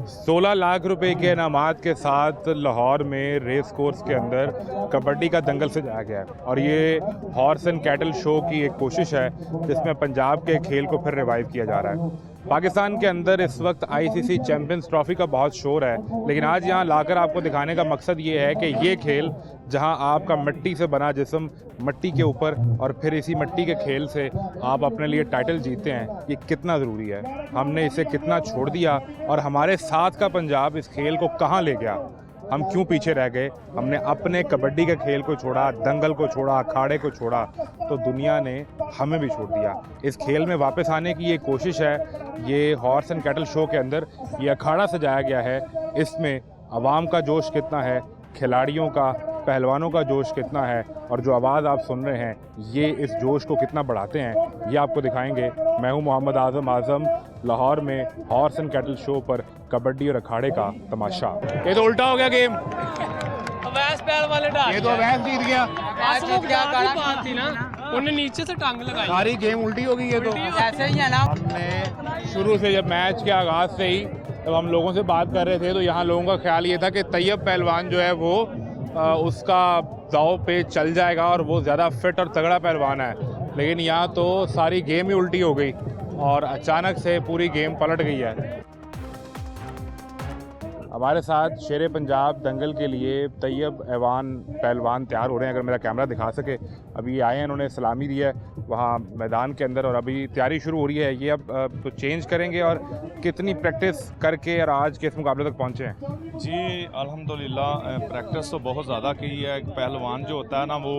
16 लाख रुपए के इनामात के साथ लाहौर में रेस कोर्स के अंदर कबड्डी का दंगल सजाया गया है और ये हॉर्स एंड कैटल शो की एक कोशिश है जिसमें पंजाब के खेल को फिर रिवाइव किया जा रहा है। पाकिस्तान के अंदर इस वक्त आईसीसी चैंपियंस ट्रॉफी का बहुत शोर है, लेकिन आज यहाँ लाकर आपको दिखाने का मकसद ये है कि ये खेल जहाँ आपका मिट्टी से बना जिस्म मिट्टी के ऊपर और फिर इसी मिट्टी के खेल से आप अपने लिए टाइटल जीतते हैं, ये कितना ज़रूरी है, हमने इसे कितना छोड़ दिया और हमारे साथ का पंजाब इस खेल को कहाँ ले गया, हम क्यों पीछे रह गए। हमने अपने कबड्डी के खेल को छोड़ा, दंगल को छोड़ा, अखाड़े को छोड़ा, तो दुनिया ने हमें भी छोड़ दिया। इस खेल में वापस आने की ये कोशिश है। ये हॉर्स एंड कैटल शो के अंदर ये अखाड़ा सजाया गया है। इसमें आवाम का जोश कितना है, खिलाड़ियों का, पहलवानों का जोश कितना है और जो आवाज़ आप सुन रहे हैं ये इस जोश को कितना बढ़ाते हैं, ये आपको दिखाएंगे। मैं हूं मोहम्मद आज़म लाहौर में हॉर्स एंड कैटल शो पर कबड्डी और अखाड़े का तमाशा। ये तो उल्टा हो गया गेम, अवैस पैर वाले डाल, ये तो अवैस जीत गया। बात थी ना, उन्हें नीचे से टांग लगाई, सारी गेम उल्टी हो गई। ये तो ऐसे ही है ना। हमने शुरू से जब मैच के आगाज़ से ही जब हम लोगों से बात कर रहे थे तो यहाँ लोगों का ख्याल ये था कि तैयब पहलवान जो है वो उसका दाव पे चल जाएगा और वो ज़्यादा फिट और तगड़ा पहलवान है, लेकिन यहाँ तो सारी गेम ही उल्टी हो गई और अचानक से पूरी गेम पलट गई है। हमारे साथ शेरे पंजाब दंगल के लिए तैयब ऐवान पहलवान तैयार हो रहे हैं। अगर मेरा कैमरा दिखा सके, अभी आए हैं, इन्होंने सलामी दी है वहाँ मैदान के अंदर और अभी तैयारी शुरू हो रही है। ये अब तो चेंज करेंगे और कितनी प्रैक्टिस करके और आज के इस मुकाबले तक पहुँचे हैं? जी अल्हम्दुलिल्लाह प्रैक्टिस तो बहुत ज़्यादा की है। एक पहलवान जो होता है ना वो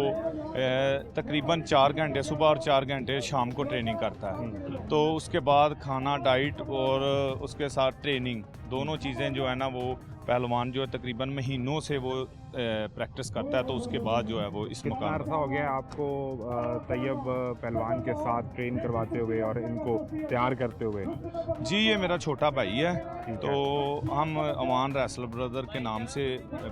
तकरीबन 4 घंटे सुबह और 4 घंटे शाम को ट्रेनिंग करता है, तो उसके बाद खाना, डाइट और उसके साथ ट्रेनिंग, दोनों चीज़ें जो है ना वो पहलवान जो है तकरीबन महीनों से वो प्रैक्टिस करता है, तो उसके बाद जो है वो इस कितना मुकाम अर्सा हो गया आपको तैयब पहलवान के साथ ट्रेन करवाते हुए और इनको तैयार करते हुए? जी ये मेरा छोटा भाई है, ठीक तो हम अवान रेसलर ब्रदर के नाम से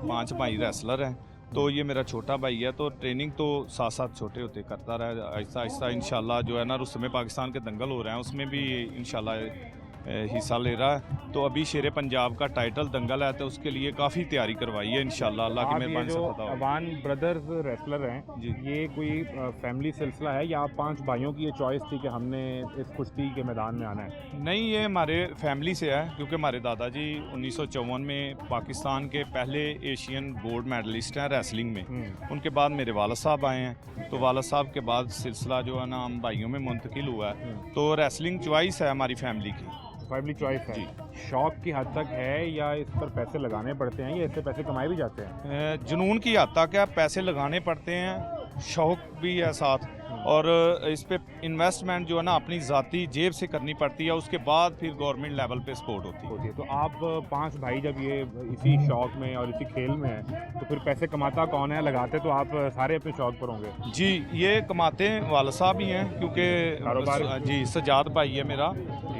5 भाई रेसलर हैं, तो ये मेरा छोटा भाई है। तो ट्रेनिंग तो साथ साथ छोटे होते करता रहा, आहिस्ता आहिस्ता इंशाल्लाह जो है ना रुस्मे पाकिस्तान के दंगल हो रहे हैं उसमें भी इंशाल्लाह हिस्सा ले रहा है। तो अभी शेरे पंजाब का टाइटल दंगल है, तो उसके लिए काफ़ी तैयारी करवाई है इंशाल्लाह अल्लाह की मेहरबानी से। पता अवान ब्रदर्स रेसलर हैं जी, ये कोई फैमिली सिलसिला है या आप 5 भाइयों की ये चॉइस थी कि हमने इस कुश्ती के मैदान में आना है? नहीं ये हमारे फैमिली से है, क्योंकि हमारे दादाजी 1954 में पाकिस्तान के पहले एशियन गोल्ड मेडलिस्ट हैं रेसलिंग में। उनके बाद मेरे वालिद साहब आए हैं, तो वालिद साहब के बाद सिलसिला जो है ना हम भाइयों में मुंतकिल हुआ है। तो रेसलिंग चॉइस है हमारी फैमिली की, फैमिली चॉइस है। शौक की हद तक है या इस पर पैसे लगाने पड़ते हैं या इससे पैसे कमाए भी जाते हैं? जुनून की हद तक है, पैसे लगाने पड़ते हैं, शौक भी है साथ, और इस पे इन्वेस्टमेंट जो है ना अपनी ज़ाती जेब से करनी पड़ती है, उसके बाद फिर गवर्नमेंट लेवल पे सपोर्ट होती है। तो आप 5 भाई जब ये इसी शौक में और इसी खेल में हैं तो फिर पैसे कमाता कौन है? लगाते तो आप सारे अपने शौक पर होंगे। जी ये कमाते हैं वालिद साहब ही हैं, क्योंकि जी सजाद भाई है मेरा,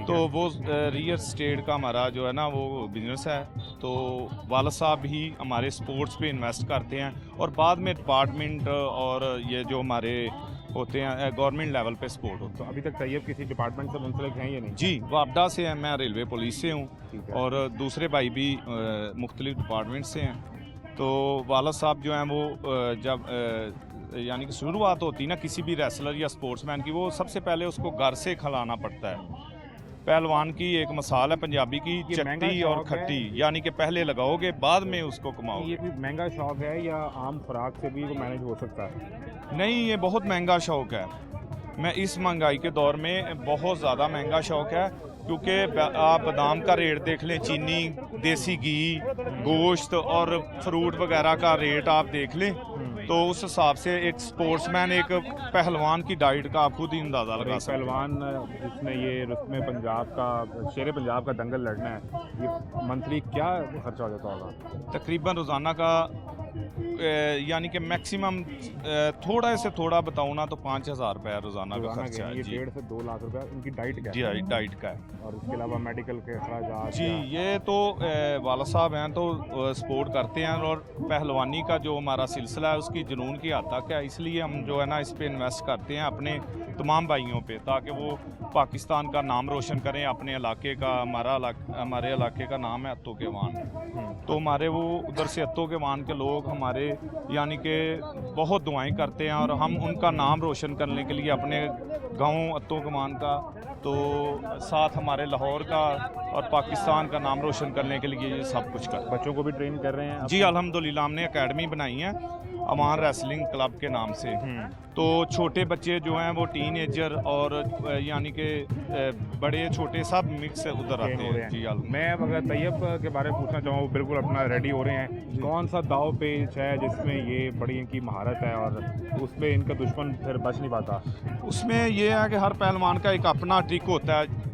तो वो रियल स्टेट का हमारा जो है ना वो बिजनेस है, तो वालिद साहब ही हमारे स्पोर्ट्स पे इन्वेस्ट करते हैं और बाद में डिपार्टमेंट और ये जो हमारे होते हैं गवर्नमेंट लेवल पे सपोर्ट होता है। तो अभी तक तैयब किसी डिपार्टमेंट से मुंसलिक हैं या नहीं? जी वापडा से हैं, मैं रेलवे पुलिस से हूँ और दूसरे भाई भी मुख्तलिफ डिपार्टमेंट से हैं। तो वालिद साहब जो हैं वो जब यानी कि शुरुआत होती है ना किसी भी रेसलर या स्पोर्ट्समैन की, वो सबसे पहले उसको घर से खिलाना पड़ता है। पहलवान की एक मिसाल है पंजाबी की, चट्टी और खट्टी, यानी कि पहले लगाओगे बाद में उसको कमाओगे। ये भी महंगा शौक है या आम खुराक से भी वो मैनेज हो सकता है? नहीं ये बहुत महंगा शौक है, मैं इस महंगाई के दौर में बहुत ज़्यादा महंगा शौक है, क्योंकि आप बादाम का रेट देख लें, चीनी, देसी घी, गोश्त और फ्रूट वगैरह का रेट आप देख लें, तो उस हिसाब से एक स्पोर्ट्समैन, एक पहलवान की डाइट का आप खुद ही अंदाज़ा लगा सकते हैं। पहलवान जिसने ये रुस्मे पंजाब का, शेरे पंजाब का दंगल लड़ना है, ये मंथली क्या खर्चा हो जाता होगा? तकरीबन रोज़ाना का यानी कि मैक्सिमम थोड़ा से थोड़ा बताऊँ ना तो 5,000 रुपये रोज़ाना का रोजाना खर्चा के है ये जी 1.5 से 2 लाख रुपए इनकी डाइट क्या जी है? डाइट का है और इसके अलावा मेडिकल के अखराजात जी। या- ये तो वाला साहब हैं तो सपोर्ट करते हैं और पहलवानी का जो हमारा सिलसिला है उसकी जुनून की हद तक है, इसलिए हम जो है ना इस पे इन्वेस्ट करते हैं अपने तमाम भाइयों पे, ताकि वो पाकिस्तान का नाम रोशन करें, अपने इलाके का। हमारे इलाके का नाम है अत्तो के वान, तो हमारे वो उधर से अत्तो के वान के लोग हमारे यानी कि बहुत दुआएं करते हैं और हम उनका नाम रोशन करने के लिए अपने गांव अत्तो के वान का तो साथ हमारे लाहौर का और पाकिस्तान का नाम रोशन करने के लिए ये सब कुछ कर। बच्चों को भी ट्रेन कर रहे हैं जी अल्हम्दुलिल्लाह हमने एकेडमी बनाई है अमान रेसलिंग क्लब के नाम से, तो छोटे बच्चे जो हैं वो टीनेजर और यानी कि बड़े छोटे सब मिक्स उधर आते हो रहे हैं जी। हैं। मैं अगर तैयब के बारे में पूछना चाहूँ, बिल्कुल अपना रेडी हो रहे हैं, कौन सा दाव पेच है जिसमें ये बड़ी इनकी महारत है और उसमें इनका दुश्मन फिर बच नहीं पाता? उसमें ये है कि हर पहलवान का एक अपना ट्रिक होता है।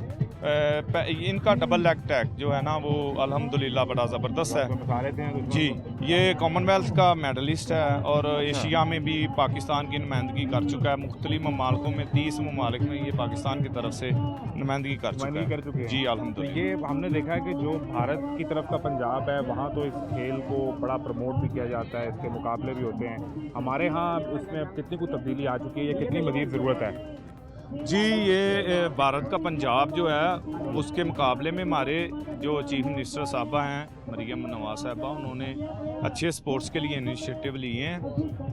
इनका डबल लेग टैग जो है ना वो अल्हम्दुलिल्लाह बड़ा ज़बरदस्त है बता लेते हैं दुश्मन जी। को। ये कॉमनवेल्थ का मेडलिस्ट है और एशिया में भी पाकिस्तान की नुमाइंदगी कर चुका है, मुख्तलिफ ममालिकों में 30 ममालिक में ये पाकिस्तान की तरफ से नुमाइंदगी कर चुका नुमाइंदगी है कर चुके हैं। जी तो अल्हम्दुलिल्लाह। ये हमने देखा है कि जो भारत की तरफ का पंजाब है वहाँ तो इस खेल को बड़ा प्रमोट भी किया जाता है, इसके मुकाबले भी होते हैं। हमारे यहाँ इसमें अब कितनी कुछ तब्दीली आ चुकी है या कितनी मज़ीद ज़रूरत है? जी ये भारत का पंजाब जो है उसके मुकाबले में हमारे जो चीफ मिनिस्टर साहबा हैं मरियम नवाज साहबा, उन्होंने अच्छे स्पोर्ट्स के लिए इनिशिएटिव लिए हैं,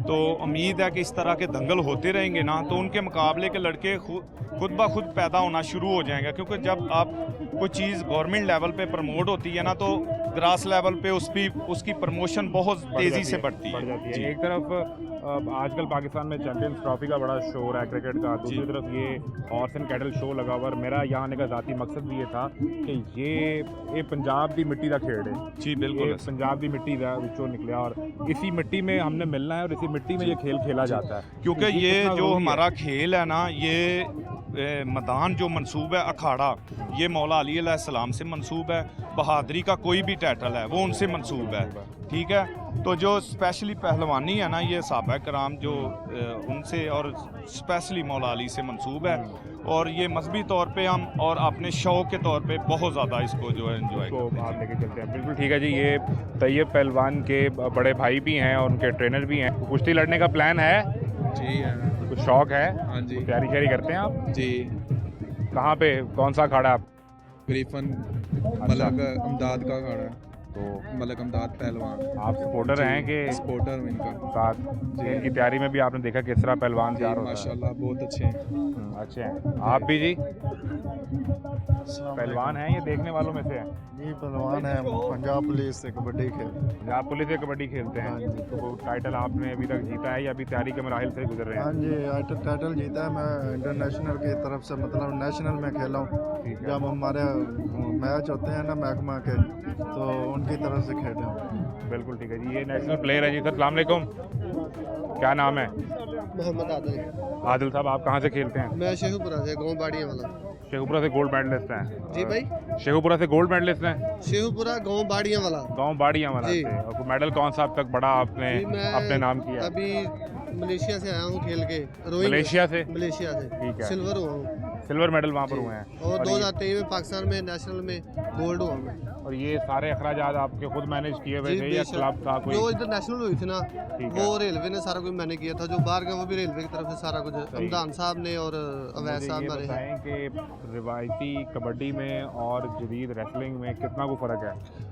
तो उम्मीद है कि इस तरह के दंगल होते रहेंगे ना तो उनके मुकाबले के लड़के खुद ब खुद पैदा होना शुरू हो जाएंगे, क्योंकि जब आप कोई चीज़ गवर्नमेंट लेवल पे प्रमोट होती है ना तो ग्रास लेवल पे उसकी प्रमोशन बहुत तेज़ी से बढ़ती है जी। एक तरफ आजकल पाकिस्तान में चैंपियंस ट्रॉफी का बड़ा शोर है क्रिकेट का, दूसरी तरफ ये हॉर्स एंड कैटल शो लगा हुआ, और मेरा यहाँ आने का ज़ाती मकसद भी ये था कि ये पंजाब की मिट्टी का खेल है जी बिल्कुल ये पंजाब की मिट्टी का विचों निकला और इसी मिट्टी में हमने मिलना है और इसी मिट्टी में ये खेल खेला जाता है, क्योंकि ये कितना जो ज़रूरी है। हमारा खेल है ना ये मैदान जो मंसूब है अखाड़ा, ये मौला अली अलैहिस्सलाम से मंसूब है, बहादुरी का कोई भी टाइटल है वो उनसे मंसूब है, ठीक है। तो जो स्पेशली पहलवानी है ना ये सहाबा कराम जो उनसे और स्पेशली मौला अली से मंसूब है, और ये मजहबी तौर पे हम और अपने शौक़ के तौर पे बहुत ज़्यादा इसको जो है एंजॉय को करते आप हैं। लेके चलते हैं। बिल्कुल ठीक है जी। ये तैयब पहलवान के बड़े भाई भी हैं और उनके ट्रेनर भी हैं। कुश्ती लड़ने का प्लान है? जी है। कुछ शौक है? हाँ जी। कुछ तैयारी शैयारी करते हैं आप? जी कहाँ पे कौन सा अखाड़ा आप? गरीफन मलक अमदाद का अखाड़ा है, तो मलक अमदाद पहलवान आप सपोर्टर हैं कि सपोर्टर हूँ इनका। साथ इनकी तैयारी में भी आपने देखा किस तरह पहलवान जी तैयार होता है? माशाल्लाह बहुत अच्छे हैं। अच्छे हैं। आप भी जी पहलवान हैं, ये देखने वालों में से हैं? जी पहलवान है, पंजाब पुलिस से कबड्डी खेल। पंजाब पुलिस से कबड्डी खेलते हैं, तो वो टाइटल आपने अभी तक जीता है या अभी तैयारी के मराहिल से गुजर रहे हाँ हैं? जी टाइटल जीता है, मैं इंटरनेशनल की तरफ से मतलब नेशनल में खेला हूँ। ठीक है। जब हमारे मैच होते हैं ना महकमा के तो उनकी तरफ से खेले हूँ। बिल्कुल ठीक है जी। ये नेशनल प्लेयर है जी। सर अस्सलाम वालेकुम, क्या नाम है? मोहम्मद आदिल। आदिल साहब, आप कहाँ से खेलते हैं? मैं शेखुपुरा से गाँव बाड़िया वाला। शेखुपुरा से गोल्ड मेडलिस्ट हैं? जी भाई। शेखुपुरा से गोल्ड मेडलिस्ट हैं? शेखुपुरा गाँव बाड़िया वाला। गांव बाड़िया वाला जी। से। और मेडल कौन सा अब तक बड़ा आपने जी, मैं अपने नाम किया? अभी मलेशिया से आया हूँ खेल के रोइंग। मलेशिया से? मलेशिया से ठीक है। सिल्वर हुआ हूँ। सिल्वर मेडल वहाँ पर हुए हैं। और ये- 2023 में पाकिस्तान में नेशनल में गोल्ड हुआ मैं। और ये सारे अखराजात आपके खुद मैनेज किए हुए थे या बेशक। क्लब का कोई? जो इधर नेशनल हुई थी ना ठीक वो है। रेलवे ने सारा कुछ मैंने किया था, जो बाहर गए वो भी रेलवे की तरफ से सारा कुछ अमदान साहब ने और अवैध मुझे साहब ये हमारे हैं। बताएं कि रिवायती कबड्डी में और जदीद रेसलिंग में कितना को फ़र्क है?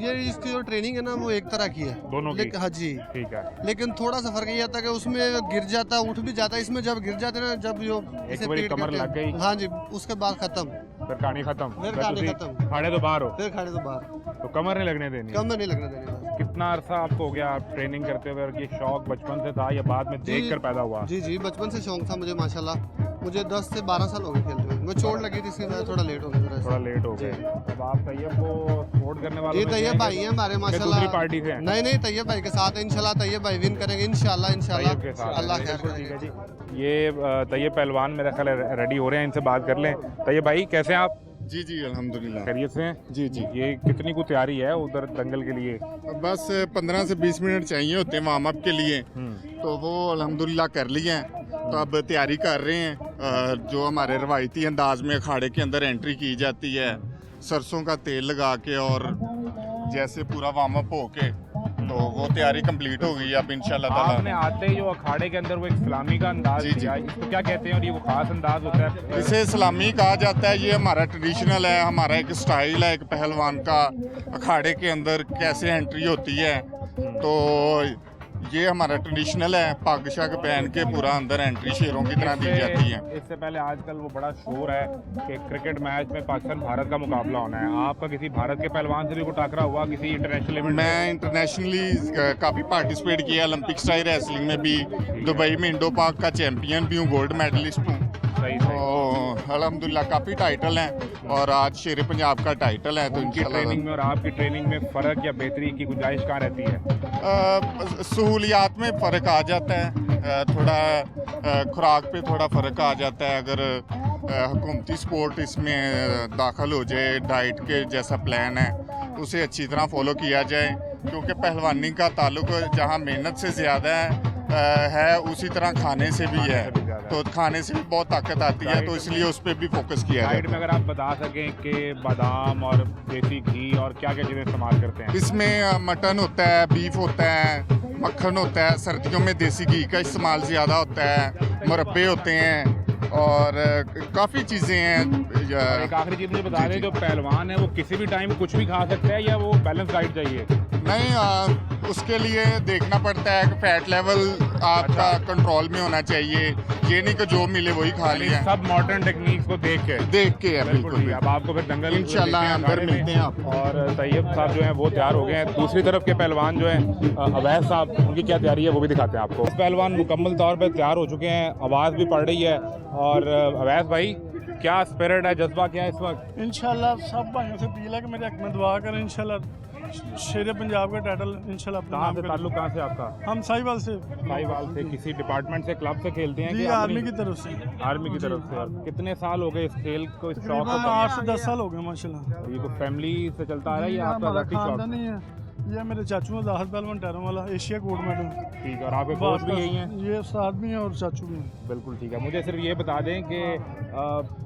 ये इसकी जो ट्रेनिंग है ना वो एक तरह की है दोनों की? हाँ जी। ठीक है। लेकिन थोड़ा सा फर्क ये आता है कि उसमें गिर जाता उठ भी जाता है, इसमें जब गिर जाते हैं ना जब जो इसे बारी पीट कमर करके- लग गई। हाँ जी उसके बाद खत्म, फिर कहानी खत्म। फिर फिर कहानी तुसी खत्म। खाने तो बाहर हो, फिर खड़े तो बाहर तो कमर नहीं लगने देनी। कम नहीं लगने देने बस। कितना अरसा आपको हो गया आप ट्रेनिंग करते हुए, और ये शौक बचपन से था या बाद में देख कर पैदा हुआ? जी जी बचपन से शौक था मुझे माशाल्लाह। मुझे 10 से 12 साल हो गए खेलते हुए। मुझे चोट लगी थी इसकी वजह से थोड़ा लेट हो गया थोड़ा लेट हो गए। अब आप तैयब को सपोर्ट करने वाले जी तैयब भाई हैं हमारे माशाल्लाह। दूसरी पार्टी से हैं? नहीं नहीं तैयब भाई के साथ है इंशाल्लाह। तैयब भाई विन करेंगे इंशाल्लाह इंशाल्लाह। तैयब के साथ अल्लाह खैर बिल्कुल ठीक है करेगा। जी। ये तैयब पहलवान मेरा ख्याल है रेडी हो रहे हैं, इनसे बात कर लें। तैयब भाई कैसे हैं आप? जी जी अल्हम्दुलिल्लाह। खैरियत से हैं? जी जी। ये कितनी को तैयारी है उधर दंगल के लिए? बस 15 से 20 मिनट चाहिए होते हैं वार्म अप के लिए, तो वो अल्हम्दुलिल्लाह कर लिए हैं। तो अब तैयारी कर रहे हैं। जो हमारे रवायती अंदाज में अखाड़े के अंदर एंट्री की जाती है, सरसों का तेल लगा के और जैसे पूरा वार्म अप होके, तो वो तैयारी कंप्लीट हो गई। अब इंशाल्लाह ताला आपने आते ही जो अखाड़े के अंदर वो एक सलामी का अंदाज जी, जी। दिया, इसको क्या कहते हैं और ये वो खास अंदाज होता है? इसे सलामी कहा जाता है। ये हमारा ट्रेडिशनल है, हमारा एक स्टाइल है, एक पहलवान का अखाड़े के अंदर कैसे एंट्री होती है। तो ये हमारा ट्रेडिशनल है, पग शग पहन के पूरा अंदर एंट्री शेरों की तरह दी जाती है। इससे पहले आजकल वो बड़ा शोर है कि क्रिकेट मैच में पाकिस्तान भारत का मुकाबला होना है। आपका किसी भारत के पहलवान से भी कोई टाकरा हुआ किसी इंटरनेशनल इवेंट? मैं इंटरनेशनली काफ़ी पार्टिसिपेट किया, ओलंपिक स्टाइल रेसलिंग में भी, दुबई में इंडो पाक का चैम्पियन भी हूँ, गोल्ड मेडलिस्ट हूँ। सही तो अल्हम्दुलिल्लाह काफ़ी टाइटल हैं और आज शेर पंजाब का टाइटल है। तो उनकी इंशाल्लाह ट्रेनिंग में और आपकी ट्रेनिंग में फ़र्क या बेहतरी की गुंजाइश कहाँ रहती है? सहूलियात में फ़र्क आ जाता है, थोड़ा खुराक पे थोड़ा फ़र्क आ जाता है। अगर हुकूमती स्पोर्ट इसमें दाखिल हो जाए, डाइट के जैसा प्लान है उसे अच्छी तरह फॉलो किया जाए, क्योंकि पहलवानी का ताल्लुक जहाँ मेहनत से ज़्यादा है उसी तरह खाने से भी है। तो खाने से भी बहुत ताकत आती है, तो इसलिए उस पर भी फोकस किया जाए। डाइट में अगर आप बता सकें कि बादाम और देसी घी और क्या क्या चीज़ें इस्तेमाल करते हैं? इसमें मटन होता है, बीफ होता है, मक्खन होता है। सर्दियों में देसी घी का इस्तेमाल ज़्यादा होता है, मुरब्बे होते हैं और काफ़ी चीज़ें हैं। एक आखिरी चीज़ मुझे बता दें, जो पहलवान है वो किसी भी टाइम कुछ भी खा सकता है या वो बैलेंस डाइट चाहिए? नहीं, उसके लिए देखना पड़ता है कि फैट लेवल आपका कंट्रोल में होना चाहिए। ये नहीं कि जो मिले वही खा लिया। सब मॉडर्न टेक्निक्स को देख के है बिल्कुल। ठीक है। अब आपको फिर दंगल इंशाल्लाह अंदर मिलते हैं आप। और तैयब साहब जो हैं वो तैयार हो गए हैं। दूसरी तरफ के पहलवान जो हैं अवैध साहब, उनकी क्या तैयारी है वो भी दिखाते हैं आपको। पहलवान मुकम्मल तौर पर तैयार हो चुके हैं, आवाज़ भी पड़ रही है। और अवैध भाई, क्या स्पिरिट है, जज्बा क्या है इस वक्त? इंशाल्लाह सब भाइयों से अपील है कि मेरे हक में दुआ करें। इंशाल्लाह शेर पंजाब का टाइटल इंशाल्लाह अपने कहाँ नाम से करें। ताल्लुक कहाँ से आपका? हम साहिवाल से। साहिवाल से किसी डिपार्टमेंट से, क्लब से खेलते हैं जी, कि आर्मी की तरफ से। आर्मी की तरफ से। और कितने साल हो गए इस खेल को, इस शौक को? 8 से 10 साल हो गए माशाल्लाह। ये तो फैमिली से चलता आ रहा है या आपका हमारा ज़ाती शौक? खानदान ही है। ये मेरे चाचू हैं, जाहिद पहलवान टैरों वाला, एशिया गोल्ड मेडल। ठीक है। और आपके कोच भी यही हैं? ये उस्ताद भी हैं और चाचू भी हैं। बिल्कुल ठीक है। मुझे सिर्फ ये बता दें कि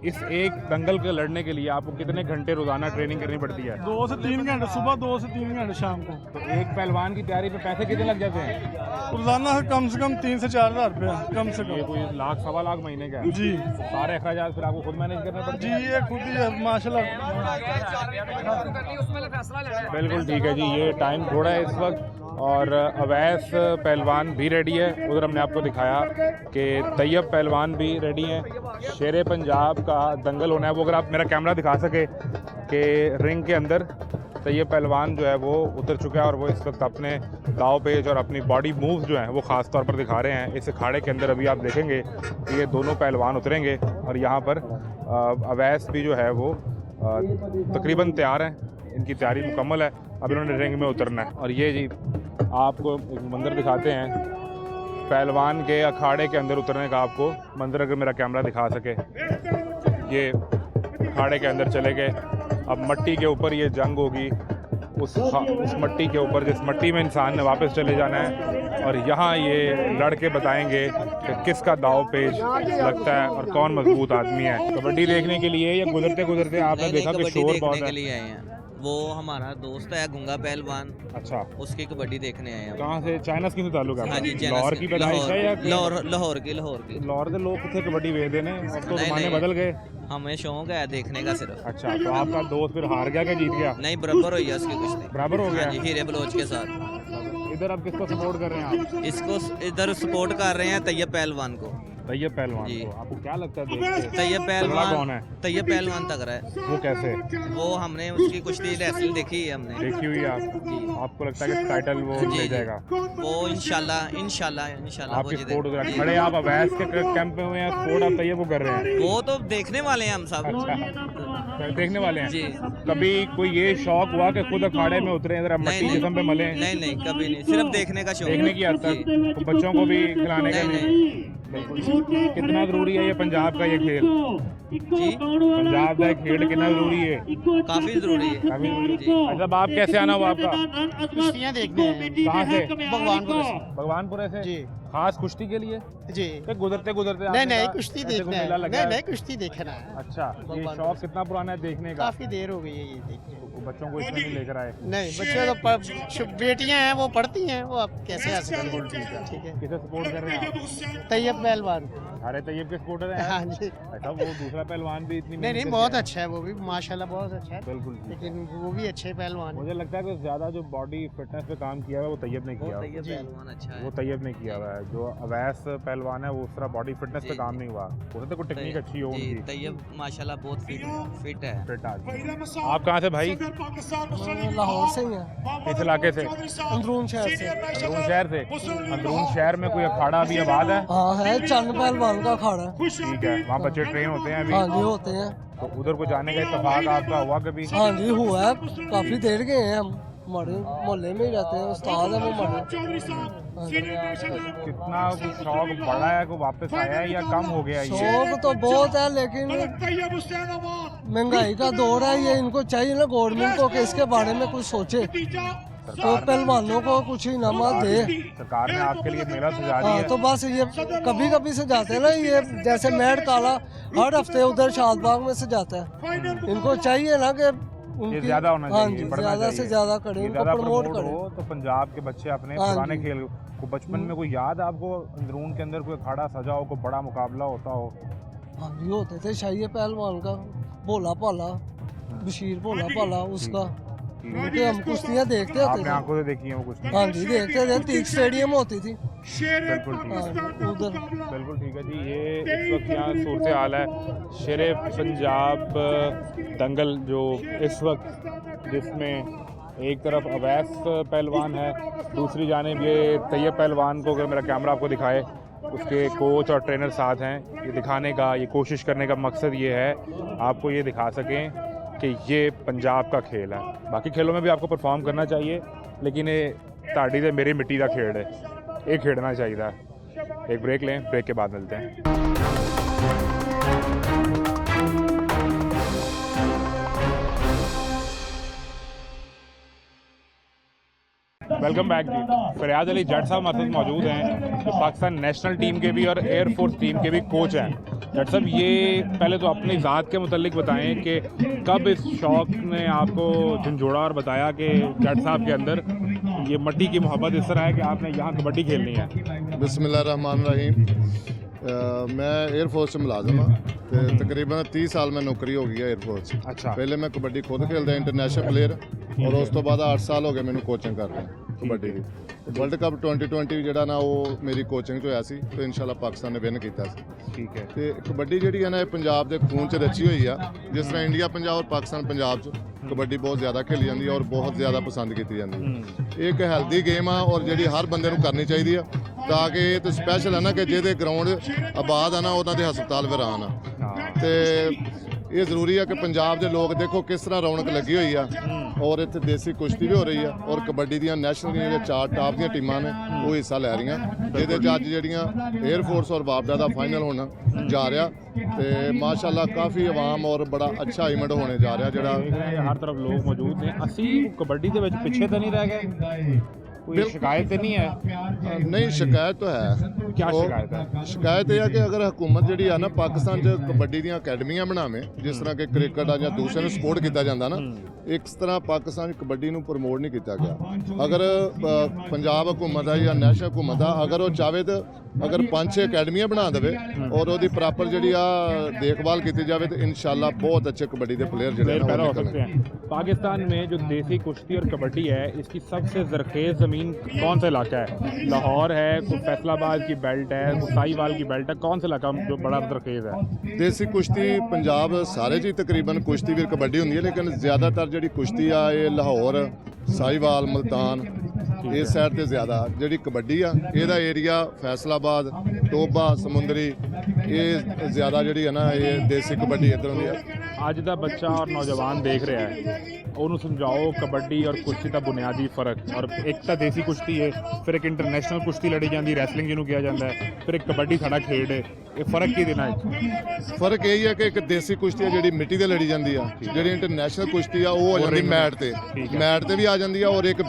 इस एक दंगल के लड़ने के लिए आपको कितने घंटे रोज़ाना ट्रेनिंग करनी पड़ती है? 2 से 3 घंटे सुबह, 2 से 3 घंटे शाम को। तो एक पहलवान की तैयारी पे पैसे कितने लग जाते हैं? रोजाना कम से कम 3 से 4 हज़ार रुपया, कम से ये कम। कोई लाख सवा लाख महीने का है? जी सारे अखराजात फिर आपको खुद मैनेज करने पड़ते जी, हैं? ये खुद ही है माशाल्लाह। बिल्कुल ठीक है जी। ये टाइम थोड़ा है इस वक्त और अवैस पहलवान भी रेडी है। उधर हमने आपको दिखाया कि तैयब पहलवान भी रेडी हैं। शेर पंजाब का दंगल होना है। वो अगर आप मेरा कैमरा दिखा सके कि रिंग के अंदर तैयब पहलवान जो है वो उतर चुका है और वो इस वक्त अपने दाव पेच और अपनी बॉडी मूव्स जो हैं वो ख़ास तौर पर दिखा रहे हैं। इस अखाड़े के अंदर अभी आप देखेंगे कि ये दोनों पहलवान उतरेंगे और यहाँ पर अवैस भी जो है वो तकरीबन तैयार हैं। इनकी तैयारी मुकम्मल है, अब इन्होंने रिंग में उतरना है। और ये जी आपको एक मंजर दिखाते हैं पहलवान के अखाड़े के अंदर उतरने का। आपको मंजर अगर मेरा कैमरा दिखा सके, ये अखाड़े के अंदर चले गए। अब मट्टी के ऊपर ये जंग होगी, उस मट्टी के ऊपर जिस मट्टी में इंसान ने वापस चले जाना है। और यहाँ ये लड़के बताएंगे कि किसका दाव पेच लगता है और कौन मजबूत आदमी है। कबड्डी देखने के लिए या गुजरते गुजरते आपने देखा कि शोर बहुत है? वो हमारा दोस्त है गुंगा पहलवान। अच्छा, उसकी कबड्डी देखने आए हैं। कहाँ से? चाइना से ताल्लुक है? हाँ जी, लाहौर की पैदाइश है या लाहौर की? लाहौर के लोग कितने कबड्डी वेचते हैं, अब तो नहीं, जमाने नहीं। बदल गए। हमें शौक है देखने का सिर्फ। अच्छा, तो आपका दोस्त फिर हार गया कि जीत गया? नहीं, बराबर हुई है उसकी कुश्ती। बराबर हो गया? हाँ जी, हीरे बलोच के साथ। इधर आप किसको सपोर्ट कर रहे हैं आप? इसको इधर सपोर्ट कर रहे हैं तैयब पहलवान को। तैयब पहलवान जी। को आपको क्या लगता है देख के? तैयब तगड़ा कौन पहलवान, है? तैयब पहलवान तगड़ा है। वो कैसे? वो हमने उसकी कुश्ती रेसलिंग देखी है हमने। देखी हुई है आप? आपको लगता है कि टाइटल वो जी, ले जी। जाएगा? वो इंशाल्लाह वो आपकी सपोर्ट जीतेगा। जी। खड़े आप अवैस के कैंप में हुए हैं, सपोर्ट आप तैयब को कर रहे हैं? वो तो देखने वाले हैं हम सब। अच्छा, देखने वाले हैं जी। कभी कोई ये शौक हुआ कि खुद अखाड़े में उतरे, जरा मट्टी नहीं, जिस्म पे मले? नहीं, कभी नहीं, सिर्फ देखने का शौक। देखने की हद तक? जी। तो बच्चों को भी खिलाने का नहीं, नहीं? कितना ज़रूरी है ये पंजाब का ये खेल? जी पंजाब का ये खेल कितना ज़रूरी है? काफ़ी ज़रूरी है। काफी ज़रूरी जी। है। मतलब आप कैसे आना हुआ आपका? कुश्तियाँ देखने हैं कहाँ से? भगवानपुर से भगवानपुरे से? जी खास कुश्ती के लिए? जी कि गुजरते गुजरते नहीं आपने नहीं कहा, कुश्ती ऐसे देखना कोई मेला है, लगा नहीं है? नहीं कुश्ती देखना है। अच्छा, ये भगवानपुर शौक से। कितना पुराना है देखने का? काफी देर हो गई है ये देखने को। तो बच्चों को इसमें नहीं लेकर आए? नहीं बच्चे तो बेटियां हैं वो पढ़ती हैं, वो अब कैसे आ सकेंगे? ठीक है किसे सपोर्ट कर रहे हैं आप? तैयब पहलवान। सारे तैयब के सपोर्टर हैं? हाँ जी ऐसा वो दूसरा पहलवान भी इतनी नहीं मेहनत नहीं बहुत करके अच्छा है, वो भी माशाल्लाह बहुत अच्छा है, आया। बिल्कुल जी। लेकिन वो भी अच्छे पहलवान हैं। मुझे लगता है कि ज़्यादा जो बॉडी फिटनेस पे काम किया हुआ है वो तैयब ने किया हुआ है। तैयब जी। पहलवान अच्छा है। वो तैयब ने किया हुआ है। जो अवैस पहलवान है वो उस तरह बॉडी फिटनेस पे जी, काम जी। नहीं हुआ। हो सकता है कोई टेक्निक अच्छी हो जी, उनकी। तैयब माशाल्लाह बहुत फिट है। फिट आदमी। आप कहाँ से भाई? लाहौर से ही है, किस इलाके से? अंदरून शहर से। अंदरून शहर से? अंदरून शहर में कोई अखाड़ा भी आबाद है? हाँ है, चंद पहलवान का अखाड़ा है। ठीक है, वहाँ बच्चे ट्रेन होते हैं हाँ अभी? जी होते हैं। तो उधर को जाने का इत्तेफाक आपका हुआ कभी? हाँ जी हुआ है, काफी देर गए हैं हम, हमारे मोहल्ले में ही रहते हैं, उस्ताद है वो हमारे। कितना कुछ शौक बढ़ा है को वापस आया है या कम हो गया ये? शौक तो बहुत है, लेकिन महंगाई का दौर है, ये इनको चाहिए ना गवर्नमेंट को कि इसके बारे में कुछ सोचे, तो पहलवानों को कुछ इनामत दे। सरकार ने आपके लिए मेला सजा हाँ दिया तो बस ये कभी कभी से जाते हैं ना, ये जैसे मेड काला हर हफ्ते उधर शादबाग में से जाता है, इनको चाहिए ना कि ये उनकी ज्यादा होना हाँ चाहिए, जी बढ़ना ज्यादा से चाहिए। ज्यादा करें, ये इनको ज्यादा प्रमोट प्रमोट करें। हो तो पंजाब के बच्चे अपने हाँ पुराने जी। खेल को बचपन में कोई याद है आपको अंदरून के अंदर कोई अखाड़ा सजा हो, कोई बड़ा मुकाबला होता हो? हाँ जी होते थे, शाही पहलवान का भोला भाला, बशीर भोला भाला उसका, क्योंकि हम कुश्तियाँ देखते होते आपने थे। आंखों से देखी है वो कुछ? हाँ जी देखते थे, तीक स्टेडियम होती थी। बिल्कुल ठीक है। हाँ, उधर बिल्कुल ठीक है जी। ये इस वक्त यहाँ सूरत हाल है शेरे पंजाब दंगल जो इस वक्त, जिसमें एक तरफ अवैस पहलवान है, दूसरी जानिब ये तैयब पहलवान को, अगर मेरा कैमरा आपको दिखाए, उसके कोच और ट्रेनर साथ हैं। ये दिखाने का, ये कोशिश करने का मकसद ये है आपको ये दिखा सकें कि ये पंजाब का खेल है। बाकी खेलों में भी आपको परफॉर्म करना चाहिए, लेकिन ये ताड़ी से मेरी मिट्टी का खेल है, ये खेलना चाहिए। एक ब्रेक लें, ब्रेक के बाद मिलते हैं। वेलकम बैक जी। फरियाद अली जट साहब हमारे साथ मौजूद हैं, जो पाकिस्तान नेशनल टीम के भी और एयरफोर्स टीम के भी कोच हैं। जट साहब, ये पहले तो अपनी ज़ात के मुतालिक बताएं कि कब इस शौक़ ने आपको झंझोड़ा और बताया कि जट साहब के अंदर ये मट्टी की मोहब्बत इस तरह है कि आपने यहाँ कबड्डी खेलनी है? बिस्मिल्लाहिर्रहमानिर्रहीम। मैं एयरफोर्स में मुलाजम हाँ, तो तकरीबन 30 साल में नौकरी हो गई है एयरफोर्स। अच्छा। पहले मैं कबड्डी खुद खेलता इंटरनेशनल प्लेयर, और उस तो बाद 8 साल हो गए मैंने कोचिंग कर रहा कबड्डी की। वर्ल्ड कप 2020 ਜਿਹੜਾ ਨਾ ਉਹ ਮੇਰੀ ਕੋਚਿੰਗ 'ਚ ਹੋਇਆ ਸੀ, ਤੇ ਇਨਸ਼ਾਅੱਲਾ ਪਾਕਿਸਤਾਨ ਨੇ ਵਿਨ ਕੀਤਾ ਸੀ। ठीक है। ਤੇ ਕਬੱਡੀ ਜਿਹੜੀ ਹੈ ਨਾ ਇਹ ਪੰਜਾਬ ਦੇ ਖੂਨ 'ਚ ਰਚੀ ਹੋਈ ਆ। ਜਿਸ ਤਰ੍ਹਾਂ ਇੰਡੀਆ ਪੰਜਾਬ ਔਰ ਪਾਕਿਸਤਾਨ ਪੰਜਾਬ 'ਚ ਕਬੱਡੀ ਬਹੁਤ ਜ਼ਿਆਦਾ ਖੇਲੀ ਜਾਂਦੀ ਹੈ ਔਰ ਬਹੁਤ ਜ਼ਿਆਦਾ ਪਸੰਦ ਕੀਤੀ ਜਾਂਦੀ ਹੈ। ਇਹ ਇੱਕ ਹੈਲਦੀ ਗੇਮ ਆ ਔਰ ਜਿਹੜੀ ਹਰ ਬੰਦੇ ਨੂੰ ਕਰਨੀ ਚਾਹੀਦੀ ਆ, ਤਾਂ ਕਿ ਇਹ ਤਾਂ ਸਪੈਸ਼ਲ ਹੈ ਨਾ ਕਿ ਜਿਹਦੇ ਗਰਾਊਂਡ ਆਬਾਦ ਆ ਨਾ ਉਹਨਾਂ ਦੇ ਹਸਪਤਾਲ ਵੀਰਾਨ ਆ। ਤੇ ਇਹ ਜ਼ਰੂਰੀ ਆ ਕਿ ਪੰਜਾਬ ਦੇ ਲੋਕ ਦੇਖੋ ਕਿਸ ਤਰ੍ਹਾਂ ਰੌਣਕ ਲੱਗੀ ਹੋਈ ਆ, ਔਰ ਇੱਥੇ ਦੇਸੀ ਕੁਸ਼ਤੀ ਵੀ ਹੋ ਰਹੀ ਆ, ਔਰ ਕਬੱਡੀ ਦੀਆਂ ਨੈਸ਼ਨਲ ਦੀਆਂ ਜਿਹੜੀਆਂ 4 ਟਾਪ ਦੀਆਂ ਟੀਮਾਂ ਨੇ ਉਹ ਹਿੱਸਾ ਲੈ ਰਹੀਆਂ, ਜਿਹਦੇ 'ਚ ਅੱਜ ਜਿਹੜੀਆਂ 에ਅਰਫੋਰਸ ਔਰ ਬਾਬਡਾ ਦਾ ਫਾਈਨਲ ਹੋਣਾ ਜਾ ਰਿਹਾ। ਤੇ ਮਾਸ਼ਾਅੱਲਾ ਕਾਫੀ ਆਵਾਮ ਔਰ ਬੜਾ ਅੱਛਾ ਇਵੈਂਟ ਹੋਣੇ ਜਾ ਰਿਹਾ ਜਿਹੜਾ देख रहे हैं हर तरफ लोग मौजूद हैं। ਅਸੀਂ कबड्डी ਦੇ ਵਿੱਚ ਪਿੱਛੇ ਤਾਂ ਨਹੀਂ ਰਹਿ ਗਏ? कोई शिकायत नहीं है? ਨਹੀਂ ਸ਼ਿਕਾਇਤ ਤਾਂ ਹੈ। क्या ਉਹ शिकायत है? ਸ਼ਿਕਾਇਤ ਇਹ ਆ ਕਿ ਅਗਰ ਹਕੂਮਤ ਜਿਹੜੀ ਆ ਨਾ ਪਾਕਿਸਤਾਨ 'ਚ ਕਬੱਡੀ ਦੀਆਂ ਅਕੈਡਮੀਆਂ ਬਣਾਵੇ, ਜਿਸ ਤਰ੍ਹਾਂ ਕਿ ਕ੍ਰਿਕਟ ਆ ਜਾਂ ਦੂਸਰੇ ਨੂੰ ਸਪੋਰਟ ਕੀਤਾ ਜਾਂਦਾ ਨਾ, ਇਸ ਤਰ੍ਹਾਂ ਪਾਕਿਸਤਾਨ 'ਚ ਕਬੱਡੀ ਨੂੰ ਪ੍ਰਮੋਟ ਨਹੀਂ ਕੀਤਾ ਗਿਆ। ਅਗਰ ਪੰਜਾਬ ਹਕੂਮਤ ਆ ਜਾਂ ਨੈਸ਼ਨਲ ਹਕੂਮਤ ਆ, ਅਗਰ ਉਹ ਚਾਹਵੇ ਤਾਂ ਅਗਰ 5-6 ਅਕੈਡਮੀਆਂ ਬਣਾ ਦੇਵੇ ਔਰ ਉਹਦੀ ਪ੍ਰੋਪਰ ਜਿਹੜੀ ਆ ਦੇਖਭਾਲ ਕੀਤੀ ਜਾਵੇ ਤਾਂ ਇਨਸ਼ਾਅੱਲਾ ਬਹੁਤ ਅੱਛੇ ਕਬੱਡੀ ਦੇ ਪਲੇਅਰ ਜਿਹੜੇ प्लेयर ਨੇ पैदा ਉਹ हो सकते ਨਿਕਲਣਗੇ। हैं। पाकिस्तान में जो देसी कुश्ती और कबड्डी है, इसकी सबसे ज़रखेज़ ज़मीन कौन सा इलाका है? लाहौर है, कोई फैसलाबाद की बेल्ट है, कोई साहिवाल की बेल्ट है, कौन सा इलाका जो बड़ा ज़रखेज़ है? ਦੇਸੀ ਕੁਸ਼ਤੀ ਪੰਜਾਬ ਸਾਰੇ 'ਚ ਹੀ ਤਕਰੀਬਨ ਕੁਸ਼ਤੀ ਵੀ ਕਬੱਡੀ ਹੁੰਦੀ ਹੈ, ਲੇਕਿਨ ਜ਼ਿਆਦਾਤਰ ਜਿਹੜੀ ਕੁਸ਼ਤੀ ਆ ਇਹ ਲਾਹੌਰ, ਸਾਹੀਵਾਲ, ਮੁਲਤਾਨ ਇਸ ਸਾਈਡ ਤੇ ਜ਼ਿਆਦਾ ਜਿਹੜੀ ਕਬੱਡੀ ਆ ਇਹਦਾ ਏਰੀਆ ਫੈਸਲਾਬਾਦ, ਟੋਬਾ, ਸਮੁੰਦਰੀ, ਇਹ ਜ਼ਿਆਦਾ ਜਿਹੜੀ ਹੈ ਨਾ ਇਹ ਦੇਸੀ ਕਬੱਡੀ ਇੱਧਰ ਹੁੰਦੀ ਆ। ਅੱਜ ਦਾ ਬੱਚਾ ਔਰ ਨੌਜਵਾਨ ਦੇਖ ਰਿਹਾ ਹੈ, ਉਹਨੂੰ ਸਮਝਾਓ ਕਬੱਡੀ ਔਰ ਕੁਸ਼ਤੀ ਦਾ ਬੁਨਿਆਦੀ ਫਰਕ। ਔਰ ਇੱਕ ਤਾਂ ਦੇਸੀ ਕੁਸ਼ਤੀ ਹੈ, ਫਿਰ ਇੱਕ ਇੰਟਰਨੈਸ਼ਨਲ ਕੁਸ਼ਤੀ ਲੜੀ ਜਾਂਦੀ, ਰੈਸਲਿੰਗ ਜਿਹਨੂੰ ਕਿਹਾ ਜਾਂਦਾ ਹੈ, ਫਿਰ ਇੱਕ ਕਬੱਡੀ ਸਾਡਾ ਖੇਡ ਹੈ। ਇਹ ਫਰਕ ਕੀ ਦੇਣਾ ਹੈ? ਫਰਕ ਇਹ ਹੀ ਹੈ ਕਿ ਇੱਕ ਦੇਸੀ ਕੁਸ਼ਤੀ ਆ ਜਿਹੜੀ ਮਿੱਟੀ ਤੇ ਲੜੀ ਜਾਂਦੀ ਆ, ਜਿਹੜੀ ਇੰਟਰਨੈਸ਼ਨਲ ਕੁਸ਼ਤੀ ਆ ਉਹ ਹੋ ਜਾਂਦੀ ਮੈਟ ਤੇ, ਮੈਟ ਤੇ ਵੀ ਆ ਜਾਂਦੀ ਆ, ਔਰ ਇੱਕ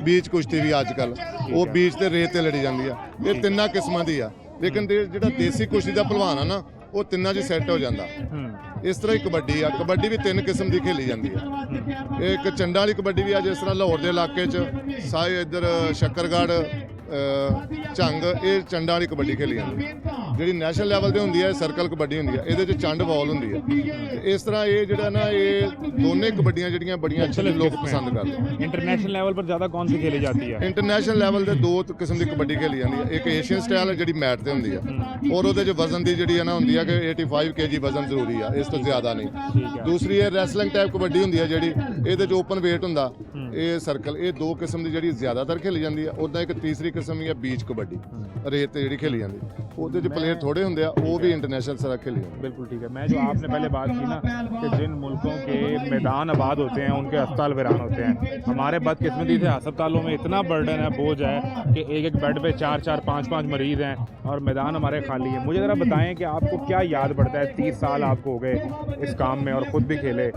ਬੀਚ ਕੁਸ਼ਤੀ ਵੀ ਅੱਜ ਕੱਲ ਉਹ ਬੀਚ ਤੇ ਰੇਤ ਤੇ ਲੜੀ ਜਾਂਦੀ ਆ। ਇਹ ਤਿੰਨਾਂ ਕਿਸਮਾਂ ਦੀ ਆ, ਲੇਕਿਨ ਜਿਹੜਾ ਦੇਸੀ ਕੁਸ਼ਤੀ ਦਾ ਪਹਿਲਵਾਨ ਆ ਨਾ ਉਹ ਤਿੰਨਾਂ 'ਚ ਸੈੱਟ ਹੋ ਜਾਂਦਾ। ਇਸ ਤਰ੍ਹਾਂ ਹੀ ਕਬੱਡੀ ਆ, ਕਬੱਡੀ ਵੀ 3 ਕਿਸਮ ਦੀ ਖੇਲੀ ਜਾਂਦੀ ਆ। ਇੱਕ ਚੰਡਾ ਵਾਲੀ ਕਬੱਡੀ ਵੀ ਆ, ਜਿਸ ਤਰ੍ਹਾਂ ਲਾਹੌਰ ਦੇ ਇਲਾਕੇ 'ਚ ਸਾਰੇ ਇੱਧਰ ਸ਼ੱਕਰਗੜ੍ਹ, ਝੰਗ, ਇਹ ਚੰਡਾ ਵਾਲੀ ਕਬੱਡੀ ਖੇਲੀ ਜਾਂਦੀ। ਜਿਹੜੀ ਨੈਸ਼ਨਲ ਲੈਵਲ ਤੇ ਹੁੰਦੀ ਹੈ ਸਰਕਲ ਕਬੱਡੀ ਹੁੰਦੀ ਹੈ, ਇਹਦੇ 'ਚ ਚੰਡ ਬਾਲ ਹੁੰਦੀ ਹੈ। ਇਸ ਤਰ੍ਹਾਂ ਇਹ ਜਿਹੜਾ ਨਾ ਇਹ ਦੋਨੇ ਕਬੱਡੀਆਂ ਜਿਹੜੀਆਂ ਬੜੀਆਂ ਅੱਛੀ ਲੋਕ ਪਸੰਦ ਕਰਦੇ। इंटरनेशनल लेवल पर ज़्यादा कौन सी खेली जाती है? ਇੰਟਰਨੈਸ਼ਨਲ ਲੈਵਲ ਤੇ 2 ਕਿਸਮ ਦੀ ਕਬੱਡੀ ਖੇਲੀ ਜਾਂਦੀ ਹੈ। ਇੱਕ ਏਸ਼ੀਅਨ ਸਟਾਈਲ ਹੈ ਜਿਹੜੀ ਮੈਟ ਤੇ ਹੁੰਦੀ ਹੈ, ਔਰ ਉਹਦੇ 'ਚ ਵਜ਼ਨ ਦੀ ਜਿਹੜੀ ਹੈ ਨਾ ਹੁੰਦੀ ਹੈ ਕਿ 85 kg ਵਜ਼ਨ ਜ਼ਰੂਰੀ ਆ, ਇਸ ਤੋਂ ਜ਼ਿਆਦਾ ਨਹੀਂ। ਦੂਸਰੀ ਹੈ ਰੈਸਲਿੰਗ ਟਾਈਪ ਕਬੱਡੀ ਹੁੰਦੀ ਹੈ ਜਿਹੜੀ ਇਹਦੇ 'ਚ ਓਪਨ ਵੇਟ ਹੁੰਦਾ, ਇਹ ਸਰਕਲ। ਇਹ 2 ਕਿਸਮ ਦੀ ਜਿਹੜੀ ਜ਼ਿਆਦਾਤਰ ਖੇਲੀ ਜਾਂਦੀ ਹੈ। ਉੱਦਾਂ ਇੱਕ ਤੀਸਰੀ ਕਿਸਮ ਹੀ ਹੈ ਬੀਚ ਕਬੱਡੀ, ਰੇਤ ਤੇ ਜਿਹੜੀ ਖੇਲੀ ਜਾਂਦੀ, ਉਹਦੇ 'ਚ प्लेयर थोड़े होंगे, वो भी इंटरनेशनल तरह खेली। बिल्कुल ठीक है। मैं जो आपने पहले बात की ना कि जिन मुल्कों के मैदान आबाद होते हैं उनके अस्पताल वीरान होते हैं, हमारे बदकिस्मती से अस्पतालों में इतना बर्डन है, बोझ है कि एक बेड पे 4-4, 5-5 मरीज़ हैं और मैदान हमारे खाली हैं। मुझे ज़रा बताएं कि आपको क्या याद पड़ता है? 30 साल आपको हो गए इस काम में और ख़ुद भी खेले।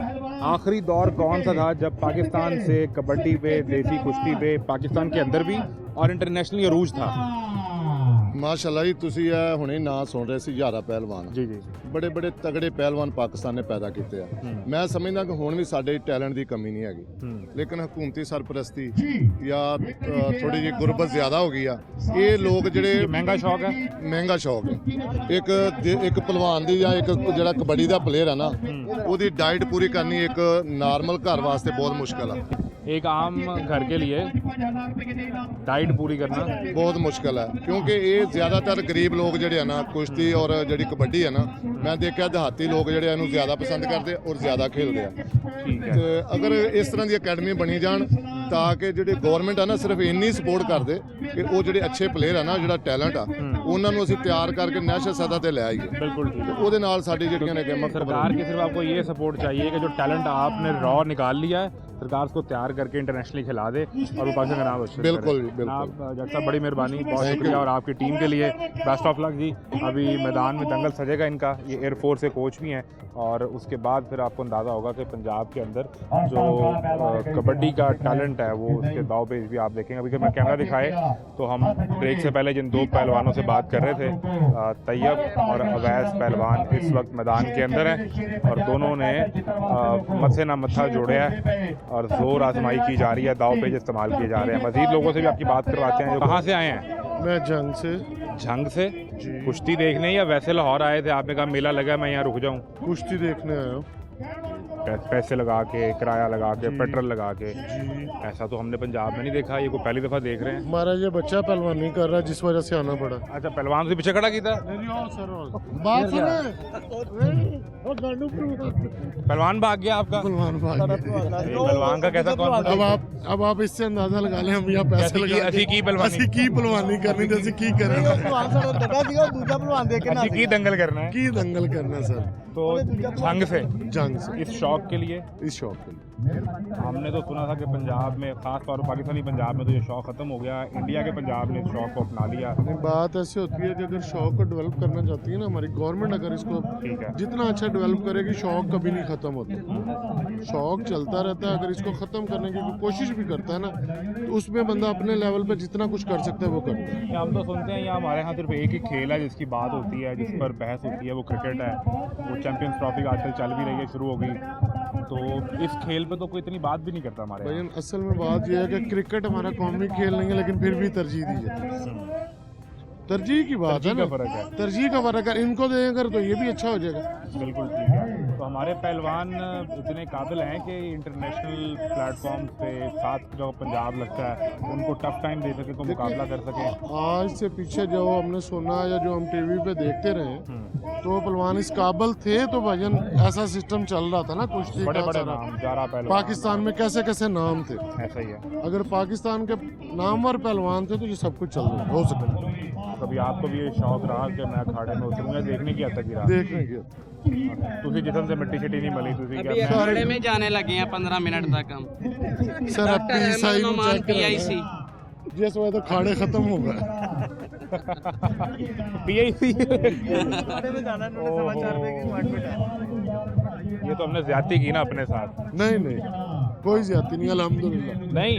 आखिरी दौर कौन सा था जब पाकिस्तान से कबड्डी पे, देसी कुश्ती पे पाकिस्तान के अंदर भी और इंटरनेशनली अरूज था? माशाल्लाह जी, तुसी ਇਹ ਹੁਣੇ ਨਾਂ ਸੁਣ ਰਹੇ ਸੀ ਹਜ਼ਾਰਾ ਪਹਿਲਵਾਨ। जी जी। ਬੜੇ ਬੜੇ ਤਗੜੇ ਪਹਿਲਵਾਨ ਪਾਕਿਸਤਾਨ ਨੇ ਪੈਦਾ ਕੀਤੇ ਆ। ਮੈਂ ਸਮਝਦਾ ਕਿ ਹੁਣ ਵੀ ਸਾਡੇ ਟੈਲੈਂਟ ਦੀ ਕਮੀ ਨਹੀਂ ਹੈਗੀ, ਲੇਕਿਨ ਹਕੂਮਤੀ ਸਰਪ੍ਰਸਤੀ ਜਾਂ ਥੋੜੀ ਜਿਹੀ ਗੁਰਬਤ ਜ਼ਿਆਦਾ ਹੋ ਗਈ ਆ। ਇਹ ਲੋਕ ਜਿਹੜੇ महंगा शौक है। ਮਹਿੰਗਾ ਸ਼ੌਕ ਹੈ। ਇੱਕ ਪਹਿਲਵਾਨ ਦੀ ਜਾਂ ਇੱਕ ਜਿਹੜਾ ਕਬੱਡੀ ਦਾ ਪਲੇਅਰ ਆ ਨਾ, ਉਹਦੀ ਡਾਈਟ ਪੂਰੀ ਕਰਨੀ ਇੱਕ ਨਾਰਮਲ ਘਰ ਵਾਸਤੇ ਬਹੁਤ ਮੁਸ਼ਕਲ ਆ। एक आम घर के लिए डाइट पूरी करना ਬਹੁਤ ਮੁਸ਼ਕਲ ਹੈ, ਕਿਉਂਕਿ ਇਹ ਜ਼ਿਆਦਾਤਰ ਗਰੀਬ ਲੋਕ ਜਿਹੜੇ ਆ ਨਾ ਕੁਸ਼ਤੀ ਔਰ ਜਿਹੜੀ ਕਬੱਡੀ ਆ ਨਾ, ਮੈਂ ਦੇਖਿਆ ਦਿਹਾਤੀ ਲੋਕ ਜਿਹੜੇ ਇਹਨੂੰ ਜ਼ਿਆਦਾ ਪਸੰਦ ਕਰਦੇ ਔਰ ਜ਼ਿਆਦਾ ਖੇਡਦੇ ਆ। ठीक है। ਤੇ ਅਗਰ ਇਸ ਤਰ੍ਹਾਂ ਦੀ ਅਕੈਡਮੀ ਬਣੀ ਜਾਣ ਤਾਂ ਕਿ ਜਿਹੜੇ ਗਵਰਨਮੈਂਟ ਆ ਨਾ ਸਿਰਫ ਇੰਨੀ ਸਪੋਰਟ ਕਰਦੇ ਕਿ ਉਹ ਜਿਹੜੇ ਅੱਛੇ ਪਲੇਅਰ ਆ ਨਾ, ਜਿਹੜਾ ਟੈਲੈਂਟ ਆ, ਉਹਨਾਂ ਨੂੰ ਅਸੀਂ ਤਿਆਰ ਕਰਕੇ ਨੈਸ਼ਨਲ ਸਤਹ ਤੇ ਲੈ ਆਈਏ। बिल्कुल ठीक है। ਉਹਦੇ ਨਾਲ ਸਾਡੀ ਜਿਹੜੀਆਂ ਨੇ ਗੇਮਾਂ सरकार की सिर्फ आपको ये सपोर्ट चाहिए कि जो टैलेंट आपने रॉ निकाल लिया है, सरकार उसको तैयार करके इंटरनेशनली खिला दे और वो पाकिस्तान का नाम रोशन करे। बिल्कुल, बिल्कुल। आप जज साहब बड़ी मेहरबानी, बहुत शुक्रिया और आपकी टीम के लिए बेस्ट ऑफ लक जी। अभी मैदान में दंगल सजेगा इनका, ये एयरफोर्स के कोच भी हैं और उसके बाद फिर आपको अंदाज़ा होगा कि पंजाब के अंदर जो कबड्डी का टैलेंट है वो उसके दाव पेज भी आप देखेंगे। अभी मैं कैमरा दिखाए तो हम ब्रेक से पहले जिन 2 पहलवानों से बात कर रहे थे, तैयब और अवैस पहलवान इस वक्त मैदान के अंदर हैं और दोनों ने मत्थे ना मत्था जोड़े है और जोर आजमाई की जा रही है, दाव पेज इस्तेमाल किए जा रहे हैं। मजीद लोगों से भी आपकी बात करवाते हैं। कहाँ से आए हैं? मैं जंग से। झंग से कुश्ती देखने या वैसे लाहौर आए थे? आपने कहा मेला लगा मैं यहाँ रुक जाऊँ? कुश्ती देखने आया हूँ। पैसे लगा के, किराया लगा के, पेट्रोल लगा के, ऐसा तो हमने पंजाब में नहीं देखा। ये को पहली दफ़ा देख रहे हैं। हमारा ये बच्चा पहलवान नहीं कर रहा जिस वजह से आना पड़ा। अच्छा, पहलवान से पीछे खड़ा किया था? बात पहलवान भाग गया आपका? पहलवान का कैसा कौन? अब आप इससे अंदाजा लगा लें, हम यहाँ पैसे लगा असी की पहलवानी ਅਸੀਂ ਕੀ ਪਹਿਲਵਾਨੀ ਕਰਨੀ ਤੇ ਅਸੀਂ ਕੀ ਕਰਨਾ असी की दंगल करना है। ਕੀ ਦੰਗਲ ਕਰਨਾ ਸਰ। तो झंग से, जंग से इस शौक के लिए इस शौक के लिए हमने तो सुना था कि पंजाब में, खास तौर पर पाकिस्तानी पंजाब में तो ये शौक ख़त्म हो गया, इंडिया के पंजाब ने इस शौक को अपना लिया। बात ऐसी होती है कि अगर शौक को डेवलप करना चाहती है ना हमारी गवर्नमेंट, अगर इसको ठीक है। जितना अच्छा डेवलप करेगी शौक कभी नहीं ख़त्म होता। शौक चलता रहता है, अगर इसको ख़त्म करने की कोशिश भी करता है ना तो उसमें बंदा अपने लेवल पे जितना कुछ कर सकता है वो करता है। हम तो सुनते हैं यहाँ हमारे यहाँ सिर्फ एक ही खेल है जिसकी बात होती है, जिस पर बहस होती है, वो क्रिकेट है। वो चैंपियंस ट्रॉफी आजकल चल भी रही है, शुरू हो गई, तो इस खेल पे तो कोई इतनी बात भी नहीं करता हमारे यहाँ। भाई असल में बात यह है कि क्रिकेट हमारा कौमी खेल नहीं है, लेकिन फिर भी तरजीह दी जाती है। तरजीह की बात है ना, फर्क है। तरजीह का फर्क है। इनको दें अगर तो ये भी अच्छा हो जाएगा। बिल्कुल ठीक है। तो तो हमारे पहलवान इतने काबिल हैं कि इंटरनेशनल प्लेटफॉर्म पे साथ जो पंजाब लगता है उनको टफ टाइम दे सके, तो मुकाबला कर सकें। आज से पीछे जो हमने सुना या जो हम टीवी पे देखते रहे तो पहलवान इस काबिल थे, तो भाईजान ऐसा सिस्टम चल रहा था ना कुश्ती बड़े का बड़े सारा। नाम, 11 पहलवान पाकिस्तान में कैसे कैसे नाम थे, ऐसा ही है। अगर पाकिस्तान के नामवर पहलवान थे तो ये सब कुछ चल रहा हो सकता कभी आपको भी ये शौक रहा कि मैं अखाड़े में उतरूंगा, देखने की हद तक गिरा देखने की। ਤੁਸੀਂ जिसम से मिट्टी शिट्टी नहीं मिली, तुझे अभी क्या अखाड़े में जाने लगे हैं 15 मिनट तक हम। सर अब डॉक्टर PSI अहमद ਨੂੰ नोमान check कराया। PIC जिस वजह तो खाड़े खत्म हो गए। PIC ये तो हमने ज्यादती की ना अपने साथ। नहीं नहीं कोई ज्यादा नहीं, अल्हम्दुलिल्लाह। नहीं,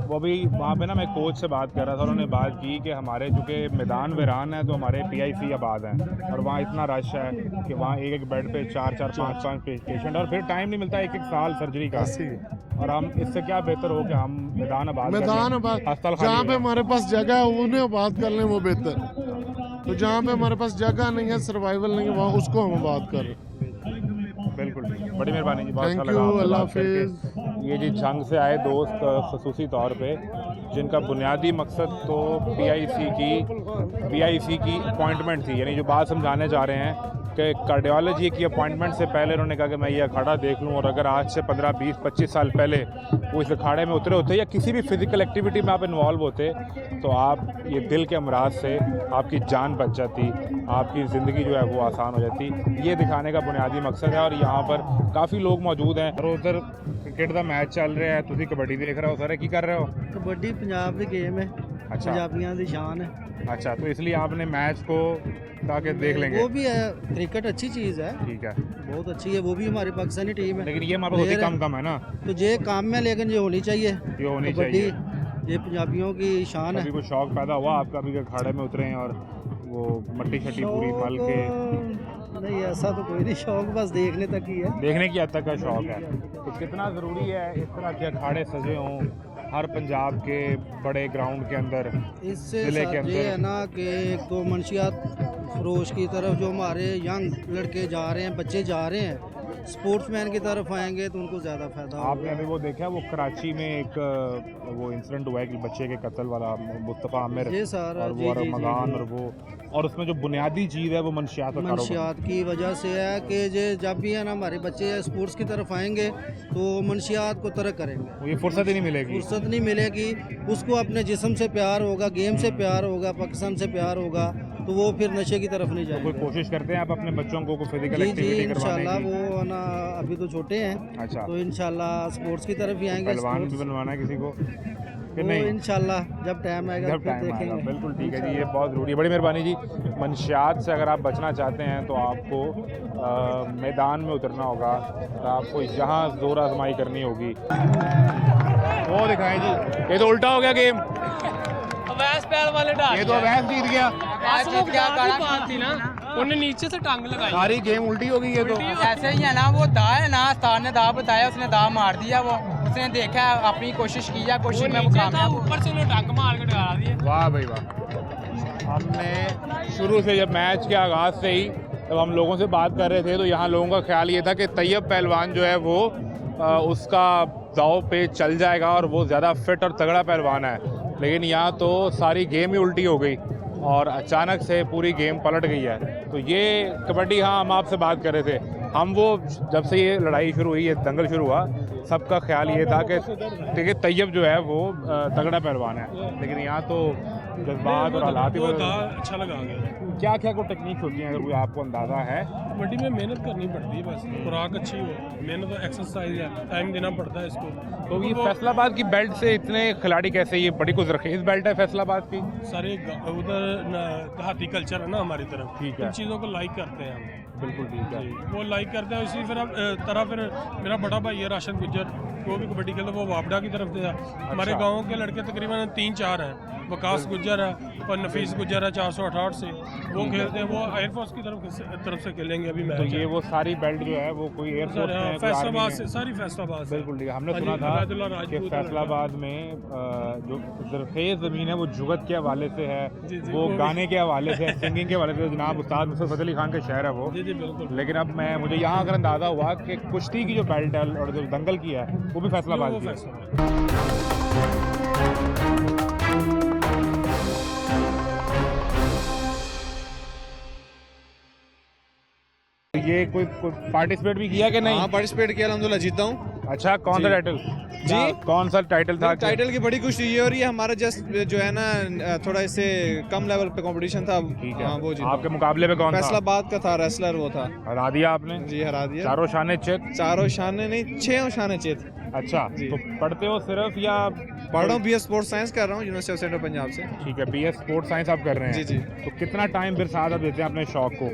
वो भी वहाँ पे ना मैं कोच से बात कर रहा था, उन्होंने बात की कि हमारे चूँकि मैदान वीरान है तो हमारे PIC आबाद हैं और वहाँ इतना रश है कि वहाँ एक एक बेड पे 4-4 5-5 पेशेंट, और फिर टाइम नहीं मिलता 1-1 साल सर्जरी का। और हम इससे क्या बेहतर हो कि हम मैदान आबाद कर लें, मैदान आबाद अस्पताल खाली जहाँ पे हो। हमारे पास जगह है उन्हें आबाद कर लें वो बेहतर। तो जहाँ पे हमारे पास जगह नहीं है, सर्वाइवल नहीं है, वहाँ उसको हम आबाद कर रहे हैं। बिल्कुल बड़ी मेहरबानी जी, बहुत अच्छा थैंक लगा यू, आपसे अल्लाह बात करके। हाफिज़। ये जी जंग से आए दोस्त खसूसी तौर पे जिनका बुनियादी मकसद तो PIC की अपॉइंटमेंट थी, यानी जो बात समझाने जा रहे हैं कि कार्डियोलॉजी की अपॉइंटमेंट से पहले उन्होंने कहा कि मैं ये अखाड़ा देख लूँ, और अगर आज से 15, 20, 25 साल पहले वो इस अखाड़े में उतरे होते या किसी भी फिज़िकल एक्टिविटी में आप इन्वॉल्व होते तो आप ये दिल के अमराज से आपकी जान बच जाती, आपकी ज़िंदगी जो है वो आसान हो जाती। ये दिखाने का बुनियादी मकसद है, और यहाँ पर काफ़ी लोग मौजूद हैं। और उधर क्रिकेट का मैच चल रहा है, तुम कबड्डी देख रहे हो, सारे की कर रहे हो? कबड्डी पंजाब की गेम है, अच्छा पंजाबियों की शान है। अच्छा, तो इसलिए आपने मैच को ताकि देख लेंगे। वो भी है, क्रिकेट अच्छी चीज़ है, ठीक है, बहुत अच्छी है, वो भी हमारी पाकिस्तानी टीम है। लेकिन ये हमारे पास होती प्लेयर कम है ना, तो ये काम में, लेकिन ये होनी चाहिए ये होनी कबड्डी, चाहिए। ये पंजाबियों की शान है। कभी कोई शौक पैदा हुआ आपका भी कि अखाड़े में उतरे हैं और वो मट्टी शट्टी पूरी मल के? नहीं, ऐसा तो कोई नहीं, शौक बस देखने तक ही है। देखने की हद तक का शौक है। तो कितना ज़रूरी है इस तरह के अखाड़े सजे हों हर पंजाब के बड़े ग्राउंड के अंदर, इससे जिले के साथ ये है अंदर? ना कि एक तो मंशियात फरोश की तरफ जो हमारे यंग लड़के जा रहे हैं, बच्चे जा रहे हैं, स्पोर्ट्समैन की तरफ आएंगे तो उनको ज़्यादा फायदा आपने होगा। अभी वो देखा वो कराची में एक वो इंसिडेंट हुआ है कि बच्चे के कत्ल वाला, मुस्तफ़ा आमिर ये सारा और जी वो जी रमज़ान जी और वो, और उसमें जो बुनियादी चीज़ है वो मंशियात का कारोबार। मंशियात की वजह से है कि ये जब भी है ना हमारे बच्चे स्पोर्ट्स की तरफ आएंगे तो मंशियात को तरक करेंगे, ये फुर्सत ही नहीं मिलेगी। फुर्सत नहीं मिलेगी उसको, अपने जिस्म से प्यार होगा, गेम से प्यार होगा, पाकिस्तान से प्यार होगा, तो वो फिर नशे की तरफ नहीं कोई जाएंगे। कोशिश करते हैं आप अपने बच्चों को फिजिकल जी जी, एक्टिविटी करवाने इंशाल्लाह की? वो ना अभी तो छोटे हैं, अच्छा, तो इंशाल्लाह स्पोर्ट्स की तरफ ही आएंगे। पहलवान भी स्पोर्ट्स बनवाना है किसी को कि वो नहीं? इंशाल्लाह जब टाइम आएगा जब फिर टाइम आएगा, देखेंगे। बिल्कुल ठीक है जी, ये बहुत ज़रूरी है। बड़ी मेहरबानी जी। मंशियात से अगर आप बचना चाहते हैं तो आपको मैदान में उतरना होगा, तो आपको यहाँ जोर आजमाई करनी होगी। वो दिखाएं जी, ये तो उल्टा हो गया गेम, अवैस पैर वाले डाल ये तो अवैस जीत गया, थी ना, उन्हें नीचे से टांग लगाई। सारी गेम उल्टी हो गई। ये तो ऐसे ही है ना, वो दा है ना, उस्ताद ने दा बताया, उसने दा मार दिया, वो उसने देखा अपनी कोशिश की है, कोशिश में वो कामयाब, ऊपर से उन्हें टांग मार के डरा दिया। वाह भाई वाह। हमने शुरू से जब मैच के आगाज़ से ही जब हम लोगों से बात कर रहे थे तो यहाँ लोगों का ख्याल ये था कि तैयब पहलवान जो है वो उसका दाव पे चल जाएगा और वो ज़्यादा फिट और तगड़ा पहलवान है, लेकिन यहाँ तो सारी गेम ही उल्टी हो गई और अचानक से पूरी गेम पलट गई है। तो ये कबड्डी, हाँ हम आपसे बात कर रहे थे, हम वो जब से ये लड़ाई शुरू हुई, ये दंगल शुरू हुआ, सबका ख्याल ये था कि देखिए तैयब जो है वो तगड़ा पहलवान है, लेकिन यहाँ तो जज्बात और हालात ही अच्छा लगा। क्या क्या कोई टेक्निक्स होती हैं अगर कोई आपको अंदाज़ा है? कबड्डी में मेहनत करनी पड़ती है, बस खुराक अच्छी हो, मेहनत और एक्सरसाइज है, टाइम देना पड़ता है इसको। तो ये फैसलाबाद की बेल्ट से इतने खिलाड़ी कैसे, ये बड़ी कुछ रखीज बेल्ट है फैसलाबाद की? सारे उधर देहाती कल्चर है ना हमारी तरफ, ठीक है। इन चीज़ों को लाइक करते हैं हम। बिल्कुल ठीक है। वो लाइक करते हैं, इसी तरह फिर मेरा बड़ा भाई है राशन गुज्जर, वो भी कबड्डी खेलते, वो वापडा की तरफ से है। हमारे गाँव के लड़के तकरीबन 3-4 हैं, वकास गुज्जर है और नफीस गुज्जर है 468 से, वो खेलते हैं। वो एयरफोर्स की तरफ से खेलेंगे अभी मैच। तो ये वो सारी बेल्ट जो है वो कोई एयरफोर्स में है, कोई आर्मी फैसलाबाद में? से, सारी फैसलाबाद से। बिल्कुल ठीक है। हमने हाँ सुना जी, था अब्दुल्ला कि राजपूत फैसलाबाद में जो ज़रख़ेज़ ज़मीन है वो जुगत के हवाले से है, जी, जी, वो वो भी। गाने के हवाले से है, सिंगिंग के हवाले से। जनाब उस्ताद नुसरत फ़तेह अली खान का शहर है वो। जी जी बिल्कुल। लेकिन अब मुझे यहाँ अगर अंदाज़ा हुआ कि कुश्ती की जो बेल्ट है और जो दंगल की है वो भी फैसलाबाद वो की है। फैसलाबाद। ये कोई पार्टिसिपेट भी किया कि नहीं? हाँ पार्टिसिपेट किया, अल्हम्दुलिल्लाह जीता हूँ। अच्छा, कौन सा टाइटल? जी? कौन सा टाइटल था? टाइटल की बड़ी खुशी ये हो रही है, हमारा जस्ट जो है ना थोड़ा इससे कम लेवल पे कंपटीशन था। ठीक है। हाँ, वो जीता। आपके मुकाबले में कौन था? फैसलाबाद का था, रेसलर वो था। हरा दिया आपने? जी हरा दिया। चारों शाने चित? चारों शाने नहीं, 6 शाने चित। अच्छा, जी। तो पढ़ते हो सिर्फ या? पढ़ रहा हूँ, BS स्पोर्ट्स साइंस कर रहा हूँ यूनिवर्सिटी ऑफ सेंट्रल पंजाब से। ठीक है, BS स्पोर्ट्स साइंस आप कर रहे हैं। जी जी। तो कितना टाइम फिर साथ आप देते हैं अपने शौक को?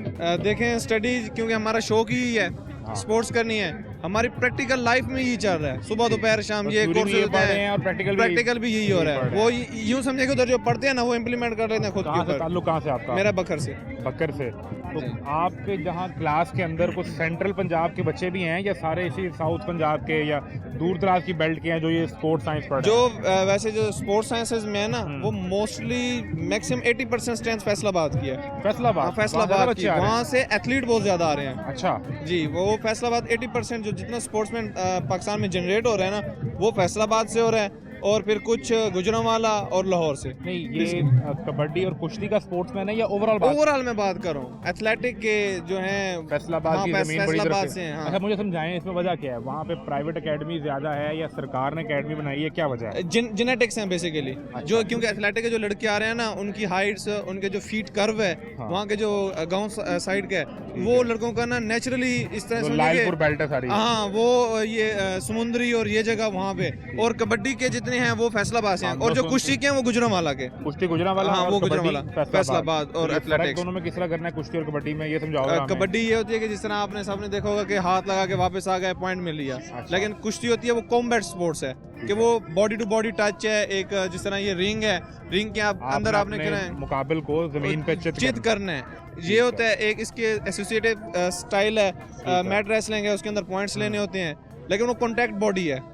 देखें स्टडी, क्योंकि हमारा शौक ही है स्पोर्ट्स करनी है। हमारी प्रैक्टिकल लाइफ में यही चल रहा है, सुबह दोपहर शाम ये थ्योरी भी कोर्सेज पढ़ रहे हैं और प्रैक्टिकल भी यही हो रहा है। वो यूं समझे कि उधर जो पढ़ते हैं ना वो इम्प्लीमेंट कर लेते हैं खुद के कहाँ से ऊपर। ताल्लुक कहाँ से आपका? मेरा बकर से। बकर से। तो आपके जहाँ क्लास के अंदर कुछ सेंट्रल पंजाब के बच्चे भी हैं या सारे इसी साउथ पंजाब के या दूर दराज की बेल्ट के हैं जो ये स्पोर्ट्स साइंस पढ़ रहे हैं? जो वैसे जो स्पोर्ट्स साइंसेज में है ना वो मोस्टली मैक्सिमम 80% स्ट्रेंथ फैसलाबाद की है। फैसलाबाद? फैसलाबाद की, वहाँ से एथलीट बहुत ज्यादा आ रहे हैं। अच्छा जी, वो फैसलाबाद 80% जो जितना स्पोर्ट्समैन पाकिस्तान में जनरेट हो रहे हैं ना वो फैसलाबाद से हो रहा है, और फिर कुछ गुजरांवाला और लाहौर से। नहीं, ये कबड्डी और कुश्ती का स्पोर्ट्समैन है या ओवरऑल? ओवरऑल मैं बात कर रहा हूँ, एथलेटिक के जो हैं फैसलाबाद की जमीन बड़ी फैसलाबाद तरफ से हैं। हाँ। अच्छा, मुझे समझाएं इसमें वजह क्या है? वहाँ पे प्राइवेट एकेडमी ज्यादा है या सरकार ने एकेडमी बनाई है, क्या वजह है? जेनेटिक्स हैं बेसिकली। जो क्योंकि एथलेटिक के जो लड़के आ रहे हैं ना उनकी हाइट्स, उनके जो फीट कर्व है वहाँ के जो गांव साइड के वो लड़कों का ना नेचुरली इस तरह से लालपुर बेल्ट है सारी। हाँ, वो ये समुद्री और ये जगह वहाँ पे, और कबड्डी के जितने हैं वो फैसलाबाद से हैं, और जो कुश्ती के हैं वो गुजरांवाला के। कुश्ती गुजरांवाला? हाँ, और वो कबड्डी गुजरांवाला, फैसलाबाद और एथलेटिक्स। दोनों में किस तरह करना है कुश्ती और कबड्डी में, ये समझाओ जरा हमें। कबड्डी ये होती है कि जिस तरह आपने सबने देखा होगा कि हाथ लगा के वापस आ गए, पॉइंट मिल लिया। लेकिन कुश्ती होती है वो कॉम्बैट स्पोर्ट्स है कि वो बॉडी टू बॉडी टच है। एक जिस तरह ये रिंग है, रिंग के अंदर आपने क्या है, मुकाबिल को जमीन पे चित करना है। ये होता है एक इसके एसोसिएटिव स्टाइल है, मैट रेसलिंग है, उसके अंदर पॉइंट्स लेने होते हैं, लेकिन वो कॉन्टैक्ट बॉडी है।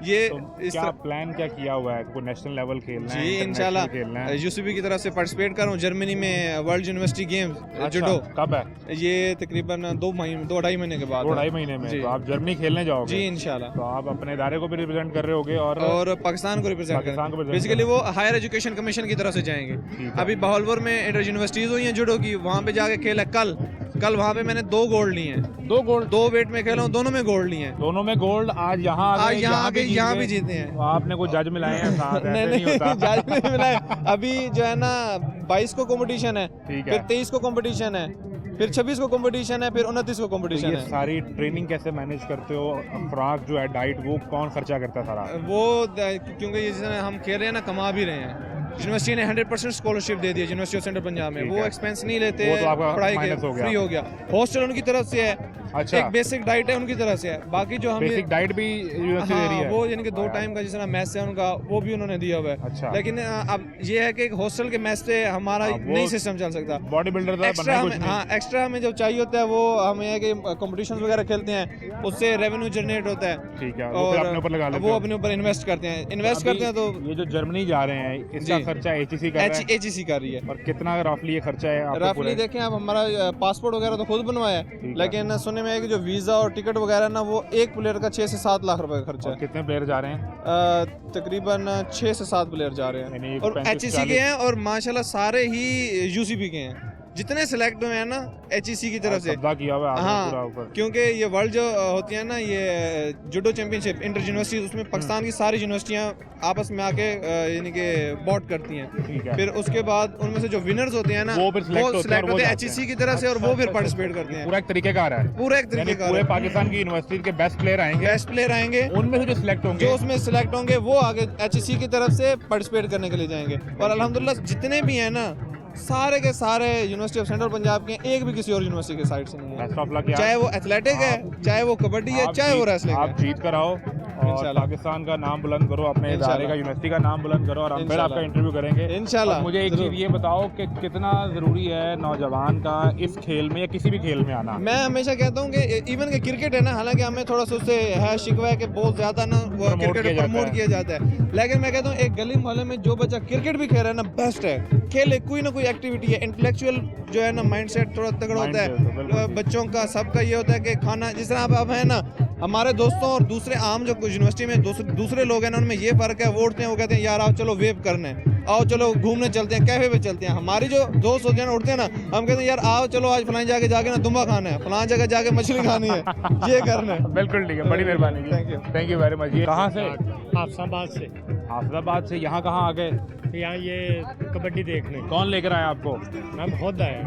ये तो इस क्या तरह प्लान क्या किया हुआ है? कोई नेशनल लेवल खेलना है? जी इंटरनेशनल खेलना इंशाल्लाह है? यूसीबी की तरफ से पार्टिसिपेट कर रहा हूँ जर्मनी में वर्ल्ड यूनिवर्सिटी गेम्स अच्छा, जुडो। कब है? ये तकरीबन 2-2.5 महीने के बाद। 2-2.5 महीने में? जी। तो आप जर्मनी खेलने जाओगे? जी इंशाल्लाह। तो आप अपने इदारे को भी रिप्रेजेंट कर रहे होगे और पाकिस्तान को रिप्रेजेंट पाकिस्तान को represent बेसिकली वो हायर एजुकेशन कमीशन की तरफ से जाएंगे। अभी बहावलपुर में इंटर यूनिवर्सिटीज हुई हैं जुडो की, वहाँ पे जाके खेला कल वहाँ पे मैंने 2 गोल्ड लिए हैं। 2 गोल्ड? 2 वेट में खेला हूँ, दोनों में गोल्ड लिए हैं। दोनों में गोल्ड? आज यहाँ यहाँ भी जीते हैं। तो आपने कोई जज मिलाए हैं साथ? ऐसे नहीं होता। जज नहीं मिला है। अभी जो है ना 22 को कंपटीशन है, ठीक है। फिर 23 को कंपटीशन है, फिर 26 को कंपटीशन है, फिर 29 को तो कंपटीशन ये है। सारी ट्रेनिंग कैसे मैनेज करते हो? खुराक जो है, डाइट, वो कौन खर्चा करता है सारा? वो क्योंकि ये जिसने हम खेल रहे हैं ना कमा भी रहे हैं, यूनिवर्सिटी ने 100% स्कॉलरशिप दे दी है यूनिवर्सिटी ऑफ सेंट्रल पंजाब में। वो एक्सपेंस नहीं लेते, वो तो आपका पढ़ाई के minus हो गया। फ्री हो गया। हॉस्टल उनकी तरफ से है, अच्छा। एक बेसिक डाइट है उनकी तरफ से है, बाकी जो हमें बेसिक डाइट भी यूनिवर्सिटी दे रही है? वो यानी कि 2 टाइम का जिस तरह मैस है उनका वो भी उन्होंने दिया हुआ है। अच्छा। लेकिन अब ये है कि हॉस्टल के मैस से हमारा नहीं सिस्टम चल सकता। बॉडी बिल्डर एक्स्ट्रा हमें जब चाहिए होता है वो हमें है कि कंपटीशन वगैरह खेलते हैं, उससे रेवेन्यू जनरेट होता है। ठीक है, वो फिर अपने ऊपर लगा लेते वो हो? अपने ऊपर इन्वेस्ट करते हैं तो ये जो जर्मनी जा रहे हैं इसका जी। खर्चा एचईसी कर रहा है? एचईसी कर रही है। और कितना रफली ये खर्चा है आपको? रफली देखें आप, हमारा पासपोर्ट वगैरह तो खुद बनवाया है, लेकिन सुनने में है कि जो वीज़ा और टिकट वगैरह ना वो एक प्लेयर का 6 से 7 लाख रुपए का खर्चा है। कितने प्लेयर जा रहे हैं? तकरीबन 6 से 7 प्लेयर जा रहे यानी हैं, और 35-40 एचईसी के हैं, और माशाल्लाह सारे ही यूसीबी के हैं जितने सिलेक्ट हुए हैं ना एचईसी की तरफ से। कब्जा किया हुआ है आपने पूरा हाँ, ऊपर? क्योंकि ये वर्ल्ड जो होती है ना ये जुडो चैंपियनशिप इंटर यूनिवर्सिटी, उसमें पाकिस्तान की सारी यूनिवर्सिटियाँ आपस में आके यानी कि बॉट करती हैं। ठीक है। फिर उसके बाद उनमें से जो विनर्स होते हैं ना वो फिर select सिलेक्ट होते हैं जाते एचईसी की तरफ से, और वो फिर पार्टिसिपेट करते हैं। पूरा एक तरीकेकार है? पूरा एक यानी तरीके पूरे का पाकिस्तान की यूनिवर्सिटी के बेस्ट प्लेयर आएंगे, बेस्ट प्लेयर आएंगे, उनमें से जो सिलेक्ट होंगे, जो उसमें सिलेक्ट होंगे वो आगे एचईसी की तरफ से पार्टिसिपेट करने के लिए जाएंगे। और अल्हम्दुलिल्लाह जितने भी हैं ना सारे के सारे यूनिवर्सिटी ऑफ सेंट्रल पंजाब के, एक भी किसी और यूनिवर्सिटी के साइड से नहीं है। बेस्ट ऑफ लक यार। चाहे वो एथलेटिक है, चाहे वो कबड्डी है, चाहे वो रेसलिंग है। आप जीत कर आओ और इंशाल्लाह। पाकिस्तान का नाम बुलंद करो, अपने इदारे का, यूनिवर्सिटी का नाम बुलंद करो, और हम फिर इंशाल्लाह। आपका इंटरव्यू करेंगे इंशाल्लाह, और मुझे एक जरूर। चीज़ ये बताओ कि कितना ज़रूरी है नौजवान का इस खेल में या किसी भी खेल में आना? मैं हमेशा कहता हूँ कि इवन के क्रिकेट है ना, हालांकि हमें थोड़ा सा उससे है शिकवा है कि बहुत ज़्यादा ना वो Promote क्रिकेट किया जाता प्रमोट है। किया जाता है, लेकिन मैं कहता हूँ एक गली मोहल्ले में जो बच्चा क्रिकेट भी खेल रहा है ना, बेस्ट है, खेले, कोई ना कोई एक्टिविटी है, इंटेलेक्चुअल जो है ना माइंडसेट थोड़ा तगड़ा होता Mindset होता है, बिल्कुल है बच्चों का, सबका ये होता है कि खाना, जिस तरह आप अब है ना, हमारे दोस्तों और दूसरे आम जो यूनिवर्सिटी में दूसरे लोग हैं ना, उनमें ये फ़र्क है, वो उठते हैं, वो कहते हैं यार आओ चलो वेव करने, आओ चलो घूमने चलते हैं, कैफे पे चलते हैं। हमारी जो दोस्त होते हैं ना, उठते हैं ना, हम कहते हैं यार आओ चलो आज फलानी जगह जाके ना दुम्बा खाना है, फलानी जगह जाके मछली खानी है, ये करना है। बिल्कुल ठीक है, बड़ी मेहरबानी, थैंक यू वेरी मच। ये कहाँ से? हाफसाबाद से। हाफिजाबाद से। यहाँ कहाँ आ गए? यहाँ ये कबड्डी देखने कौन लेकर आया आपको? हम खुद आए।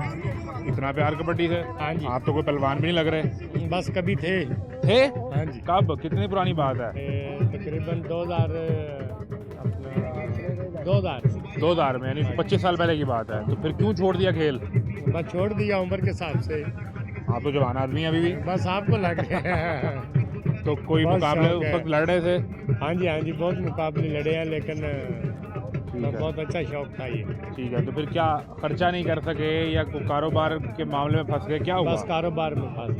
इतना प्यार कबड्डी से? हाँ जी। आप तो कोई पहलवान भी नहीं लग रहे। बस कभी थे। हाँ जी। कब, कितनी पुरानी बात है? तकरीबन 2000 में, यानी 25 साल पहले की बात है। तो फिर क्यों छोड़ दिया खेल? बस छोड़ दिया उम्र के हिसाब से। आप तो जवान आदमी हैं अभी भी। बस आपको लग रहा है। तो कोई बहुत मुकाबले शौक उस है। वक्त लड़ रहे थे? हाँ जी, बहुत मुकाबले लड़े हैं, लेकिन है। बहुत अच्छा शौक था ये। ठीक है, तो फिर क्या खर्चा नहीं कर सके या कारोबार के मामले में फंस गए, क्या हुआ? बस कारोबार में फंस।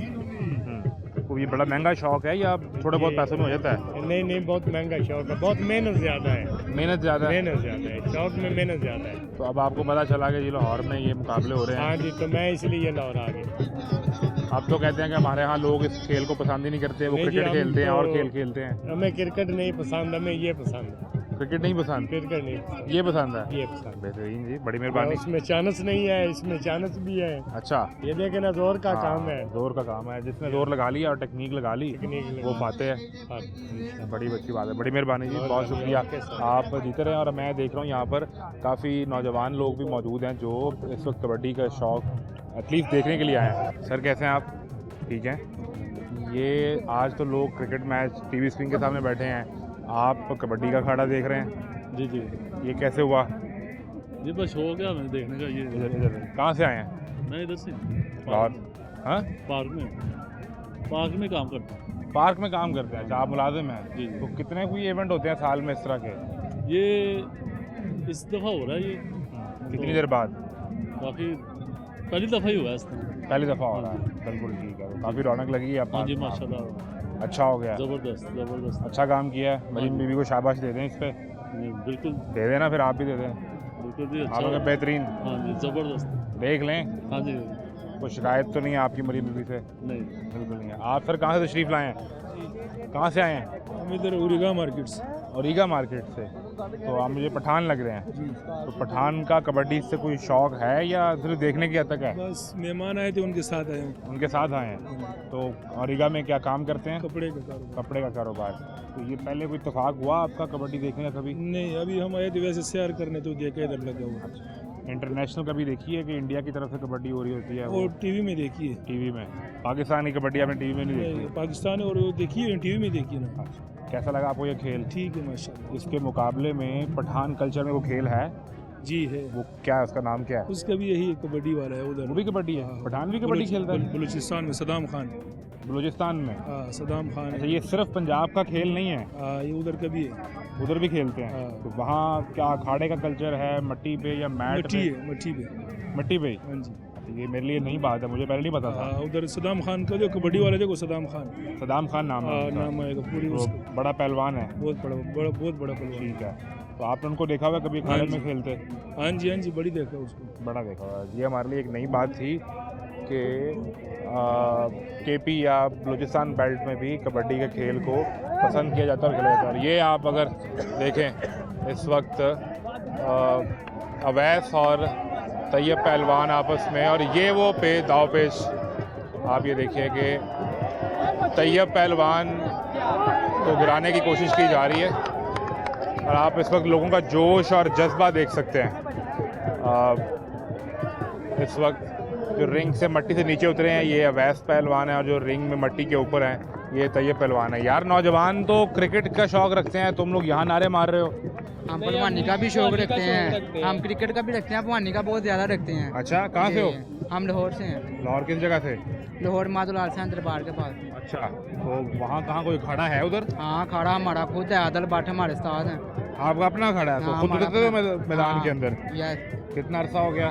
तो ये बड़ा महंगा शौक है या थोड़े बहुत पैसों में हो जाता है? नहीं, बहुत महंगा शौक है, बहुत मेहनत ज़्यादा है। मेहनत ज़्यादा है? मेहनत ज़्यादा है, शौक में मेहनत ज़्यादा है। तो अब आपको पता चला कि ये लाहौर में ये मुकाबले हो रहे हैं। हाँ जी, तो मैं इसलिए लाहौर आ गया। आप तो कहते हैं कि हमारे यहाँ लोग इस खेल को पसंद ही नहीं करते, वो नहीं जी, क्रिकेट हम खेलते हैं तो- और खेल खेलते हैं। हमें क्रिकेट नहीं पसंद, हमें ये पसंद है। क्रिकेट नहीं पसंद? क्रिकेट नहीं पसंद, ये पसंद है? ये पसंद। बेहतरीन जी, बड़ी मेहरबानी। उसमें चांस नहीं है, इसमें चांस भी है। अच्छा, ये देखे ना, जोर का हाँ, काम है। जोर का काम है, जिसने जोर लगा लिया और टेक्निक लगा ली टेक्निक वो लगा। पाते हैं। हाँ। बड़ी अच्छी बात है, बड़ी मेहरबानी जी, बहुत बहुत शुक्रिया। धन्यवाद। आप जीते रहे। और मैं देख रहा हूँ यहाँ पर काफ़ी नौजवान लोग भी मौजूद हैं जो इस वक्त कबड्डी का शौक एटलीस्ट देखने के लिए आए हैं। सर कैसे हैं आप? ठीक हैं। ये आज तो लोग क्रिकेट मैच टीवी स्क्रीन के सामने बैठे हैं, आप कबड्डी का अखाड़ा देख रहे हैं। जी जी, ये कैसे हुआ? ये बस शौक है हमें देखने का। ये इधर इधर कहाँ से आए हैं? मैं इधर से और हाँ, पार्क में काम करता हूँ। पार्क में काम करते हैं? अच्छा, आप मुलाजिम हैं? जी। तो कितने कोई इवेंट होते हैं साल में इस तरह के? ये इस दफ़ा हो रहा है ये, कितनी देर बाद? बाकी पहली दफ़ा ही हुआ है इस तरह। पहली दफ़ा हो रहा है? बिल्कुल ठीक है। काफ़ी रौनक लगी है हाँ जी, आपको? माशाल्लाह, अच्छा हो गया, ज़बरदस्त। अच्छा काम किया है। मरीम बीबी को शाबाश दे दें इस पे। बिल्कुल दे देना, फिर आप भी दे दें। बिल्कुल भी आप अच्छा। लोग बेहतरीन, हाँ जी, ज़बरदस्त। देख लें। हाँ जी, कोई शिकायत तो नहीं है आपकी मरीम बीबी से? नहीं। बिल्कुल नहीं है। आप सर कहाँ से तशरीफ़ लाए हैं? कहाँ से आए हैं? हम इधर उरीगा मार्केट से। औरीगा मार्केट से। तो आप मुझे पठान लग रहे हैं। तो पठान का कबड्डी से कोई शौक है या सिर्फ देखने की हद तक है? बस मेहमान आए थे, उनके साथ आए हूँ। उनके साथ आए हैं। तो औरीगा में क्या काम करते हैं? कपड़े का कारोबार। कपड़े का कारोबार। तो ये पहले कोई इत्तेफाक हुआ आपका कबड्डी देखने का कभी? नहीं, अभी हम आए थे वैसे सैर करने, तो देखे इधर लगा हुआ। इंटरनेशनल कभी देखी है कि इंडिया की तरफ से कबड्डी हो रही होती है? और टीवी में देखी है। टीवी में? पाकिस्तान की कबड्डी आपने टीवी में नहीं देखी? पाकिस्तान और वो देखी है, टीवी में देखी है ना। अच्छा, कैसा लगा आपको ये खेल? ठीक है माशाल्लाह। इसके मुकाबले में पठान कल्चर में वो खेल है, जी है। वो क्या है, उसका नाम क्या है? उसका भी यही कबड्डी वाला है उधर। वो भी कबड्डी है? पठान भी कबड्डी खेलता है? बलूचिस्तान में सदाम खान। बलूचिस्तान में? हाँ, सदाम खान। अच्छा, ये सिर्फ पंजाब का खेल नहीं है? हाँ, ये उधर का भी है। उधर भी खेलते हैं? हाँ। तो वहाँ क्या अखाड़े का कल्चर है, मट्टी पे या मैट मट्टी पे? है, मट्टी पे। मट्टी पे? हाँ जी। अच्छा, ये मेरे लिए नई बात है, मुझे पहले नहीं पता था। हाँ, उधर सदाम खान का जो कबड्डी वाला देखो, सदाम खान। सदाम खान नाम है हाँ, उनका। नाम आएगा पूरी तो उसका। बड़ा पहलवान है? बहुत बड़ा पहलवान। ठीक है। तो आपने उनको देखा हुआ कभी अखाड़े में खेलते? हाँ जी, बड़ी देखा उसको। बड़ा देखा हुआ। ये हमारे लिए एक नई बात थी कि केपी या बलूचिस्तान बेल्ट में भी कबड्डी के खेल को पसंद किया जाता है और खेला जाता है। और ये आप अगर देखें इस वक्त अवैस और तैयब पहलवान आपस में, और ये वो दाव पेश आप ये देखिए कि तैयब पहलवान को गिराने की कोशिश की जा रही है और आप इस वक्त लोगों का जोश और जज्बा देख सकते हैं। इस वक्त जो रिंग से मट्टी से नीचे उतरे हैं ये अवैस पहलवान है और जो रिंग में मट्टी के ऊपर हैं ये तैयब पहलवान है। यार नौजवान तो क्रिकेट का शौक रखते हैं, तुम लोग यहाँ नारे मार रहे हो। हम पहलवानी का भी शौक रखते हैं, हम क्रिकेट का भी रखते हैं, पहलवानी का बहुत ज़्यादा रखते हैं। अच्छा, कहाँ से हो? हम लाहौर से हैं। लाहौर किस जगह से? लाहौर माधोलाल साहब दरबार के पास। अच्छा, तो वहाँ कहाँ कोई खड़ा है उधर? हाँ खड़ा हमारा खुद है, आदल भट्ट हमारे उस्ताद हैं। आपका अपना खड़ा है? तो हाँ, खुद हमारा उतरते हो अपना। मैदान के हाँ, अंदर? यस। कितना अरसा हो गया?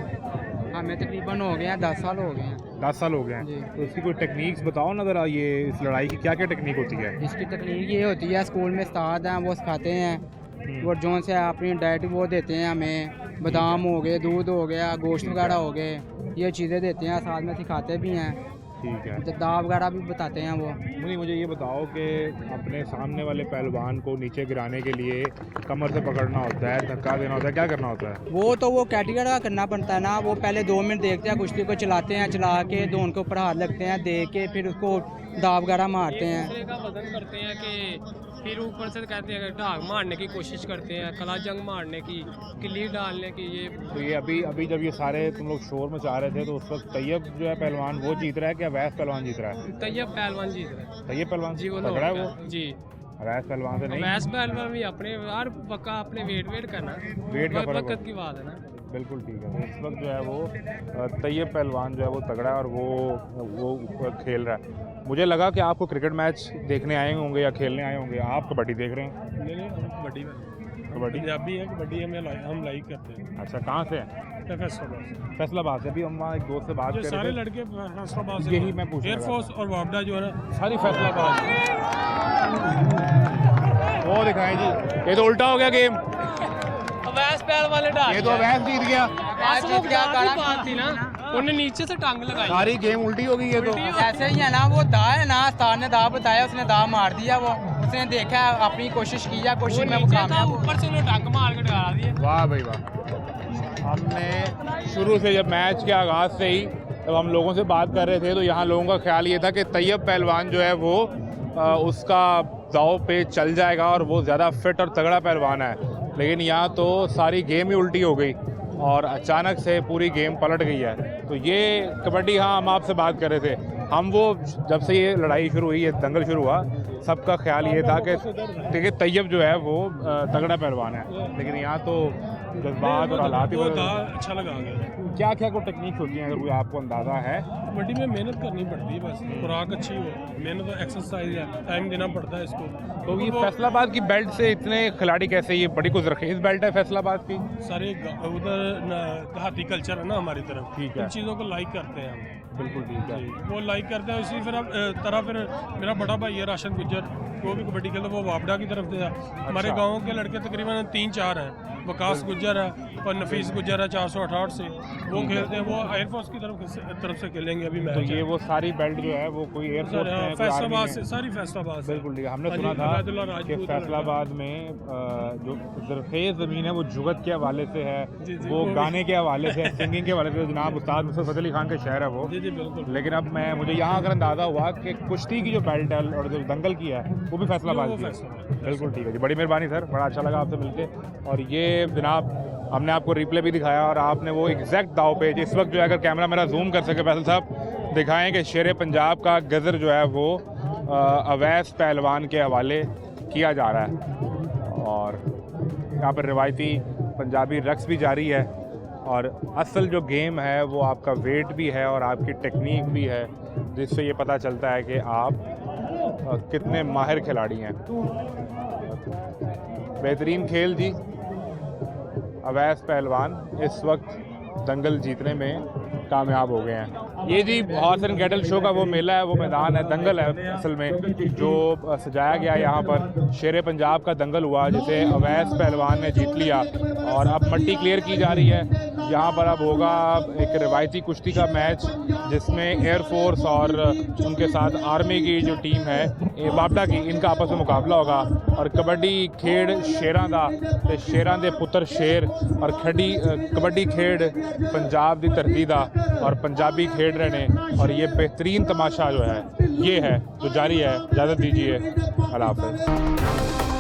हमें तकरीबन हो गए हैं 10 साल हो गए हैं। 10 साल हो गए हैं। जी। तो इसकी कोई टेक्निक्स बताओ ना ज़रा, ये इस लड़ाई की क्या क्या टेक्निक होती है? इसकी तकलीफ ये होती है, स्कूल में उस्ताद हैं वो सिखाते हैं, वो जोन से अपनी डाइट वो देते हैं हमें, बादाम हो गए, दूध हो गया, गोश्त वगैरह हो गए, ये चीज़ें देते हैं, साथ में सिखाते भी हैं। ठीक है। दाव वगैरह भी बताते हैं वो। नहीं, मुझे ये बताओ कि अपने सामने वाले पहलवान को नीचे गिराने के लिए कमर से पकड़ना होता है, धक्का देना होता है, क्या करना होता है? वो तो वो कैटेगरी का करना पड़ता है ना। वो पहले 2 मिनट देखते हैं, कुश्ती को चलाते हैं, चला के दोनों के ऊपर हाथ लगते हैं, दे के फिर उसको दाव वगैरह मारते हैं। दूसरे का वजन करते हैं कि फिर ऊपर से कहते हैं ढाक मारने की कोशिश करते हैं, कला जंग मारने की, किली डालने की। ये तो ये अभी जब ये सारे तुम लोग शोर मचा रहे थे तो उस वक्त तैयब जो है पहलवान वो जीत रहा है कि अवैस पहलवान जीत रहा है? तैयब पहलवान जीत रहा है। तैयब पहलवान जी, वो तगड़ा है वो? जी। अवैस पहलवान से नहीं? अवैस पहलवान भी अपने हर पक्का अपने वेट करना, वेट का फर्क वक्त की बात है ना। बिल्कुल ठीक है। इस वक्त जो है वो तैयब पहलवान जो है वो तगड़ा है और वो खेल रहा है। मुझे लगा कि आपको क्रिकेट मैच देखने आए होंगे या खेलने आए होंगे, आप कबड्डी देख रहे हैं? नहीं हम कबड्डी में कबड्डी पंजाबी है, कबड्डी हम लाइक करते हैं। अच्छा, कहाँ से हैं? फैसलाबाद फैसलाबाद से। अभी हम वहाँ एक दोस्त से बात कर सारे रहे थे। लड़के फैसलाबाद से, यही मैं पूछ रहा था। एयरफोर्स और वापडा जो है ना सारी फैसलाबाद। वो दिखाएं जी, ये तो उल्टा हो गया गेम। अवैस पहल वाले डाल ये तो अवैस जीत गया। आज क्या करा बात थी ना, उन्हें नीचे से टांग लगाई। सारी गेम उल्टी हो गई ये तो। ऐसे ही है ना, वो दा है ना, उस्ताद ने दा बताया, उसने दा मार दिया। वो उसने देखा, अपनी कोशिश की है, कोशिश में वो कामयाब हुआ। ऊपर से उन्हें टांग मार के डरा दिया। वाह भाई वाह। हमने शुरू से जब मैच के आगाज़ से ही जब हम लोगों से बात कर रहे थे तो यहाँ लोगों का ख्याल ये था कि तैयब पहलवान जो है वो उसका दाव पे चल जाएगा और वो ज़्यादा फिट और तगड़ा पहलवान है। लेकिन यहाँ तो सारी गेम ही उल्टी हो गई और अचानक से पूरी गेम पलट गई है। तो ये कबड्डी, हाँ हम आपसे बात कर रहे थे, हम वो जब से ये लड़ाई शुरू हुई, ये दंगल शुरू हुआ, सबका ख्याल ये था कि तैयब जो है वो तगड़ा पहलवान है। लेकिन यहाँ तो जज्बात और हालात ही अच्छा लगा गया। क्या क्या कोई टेक्निक्स होती हैं अगर कोई आपको अंदाज़ा है? कबड्डी में मेहनत करनी पड़ती है, बस खुराक अच्छी हो, मेहनत तो एक्सरसाइज है, टाइम देना पड़ता है इसको। तो ये फैसलाबाद की बेल्ट से इतने खिलाड़ी कैसे, ये बड़ी कुछ रखेज बेल्ट है फैसलाबाद की? सारे उधर देहाती कल्चर है ना हमारी तरफ, ठीक है। इन चीज़ों को लाइक करते हैं हम। बिल्कुल ठीक है। वो लाइक करते हैं। इसी तरह फिर मेरा बड़ा भाई है राशन गुज्जर, वो भी कबड्डी खेलता है, वो वापडा की तरफ से है। हमारे गाँव के लड़के तकरीबन 3-4 हैं। वकास गुज्जर है और नफीस गुज्जर है 468 से, वो खेलते हैं। वो एयरफोर्स की तरफ से खेलेंगे अभी मैच। तो ये वो सारी बेल्ट जो है वो कोई एयरफोर्स में, कोई फैसलाबाद आर्मी से, में? सारी फैसलाबाद से। बिल्कुल ठीक है। हमने हाँ सुना जी, था अब्दुल्ला कि राजपूत फैसलाबाद में जो जरखेज ज़मीन है वो जुगत के हवाले से है, जी, जी, वो वो भी। गाने के हवाले से, सिंगिंग के हवाले से। जनाब उस्ताद मुस्तफा फतेह अली खान के शहर है वो। जी जी बिल्कुल। लेकिन अब मुझे यहाँ अगर अंदाज़ा हुआ कि कुश्ती की जो बेल्ट है और जो दंगल की है वो भी फैसलाबाद वो की है। फैसलाबाद। बिल्कुल ठीक है जी, बड़ी मेहरबानी सर, बड़ा अच्छा लगा आपसे मिलके। और ये जनाब हमने आपको रिप्ले भी दिखाया और आपने वो एग्जैक्ट दाव पे, इस वक्त जो है अगर कैमरा मेरा जूम कर सके फैसल साहब, दिखाएं कि शेर पंजाब का गज़र जो है वो अवैस पहलवान के हवाले किया जा रहा है। और यहाँ पर रिवायती पंजाबी रक्स भी जारी है और असल जो गेम है वो आपका वेट भी है और आपकी टेक्निक भी है, जिससे ये पता चलता है कि आप कितने माहिर खिलाड़ी हैं। बेहतरीन खेल जी। अवैस पहलवान इस वक्त दंगल जीतने में कामयाब हो गए हैं। ये जी हॉर्स एंड कैटल शो का वो मेला है, वो मैदान है, दंगल है असल में, जो सजाया गया यहाँ पर। शेर पंजाब का दंगल हुआ जिसे अवैस पहलवान ने जीत लिया और अब मट्टी क्लियर की जा रही है। यहाँ पर अब होगा एक रिवायती कुश्ती का मैच जिसमें एयरफोर्स और उनके साथ आर्मी की जो टीम है वापडा की, इनका आपस में मुकाबला होगा। और कबड्डी खेड शेरां दा ते शेरां दे पुत्र शेर और कबड्डी खेड पंजाब दी धरती दा और पंजाबी खेड रहे ने। और ये बेहतरीन तमाशा जो है ये है जो जारी है। इजाज़त दीजिए, अल्लाह हाफ़िज़।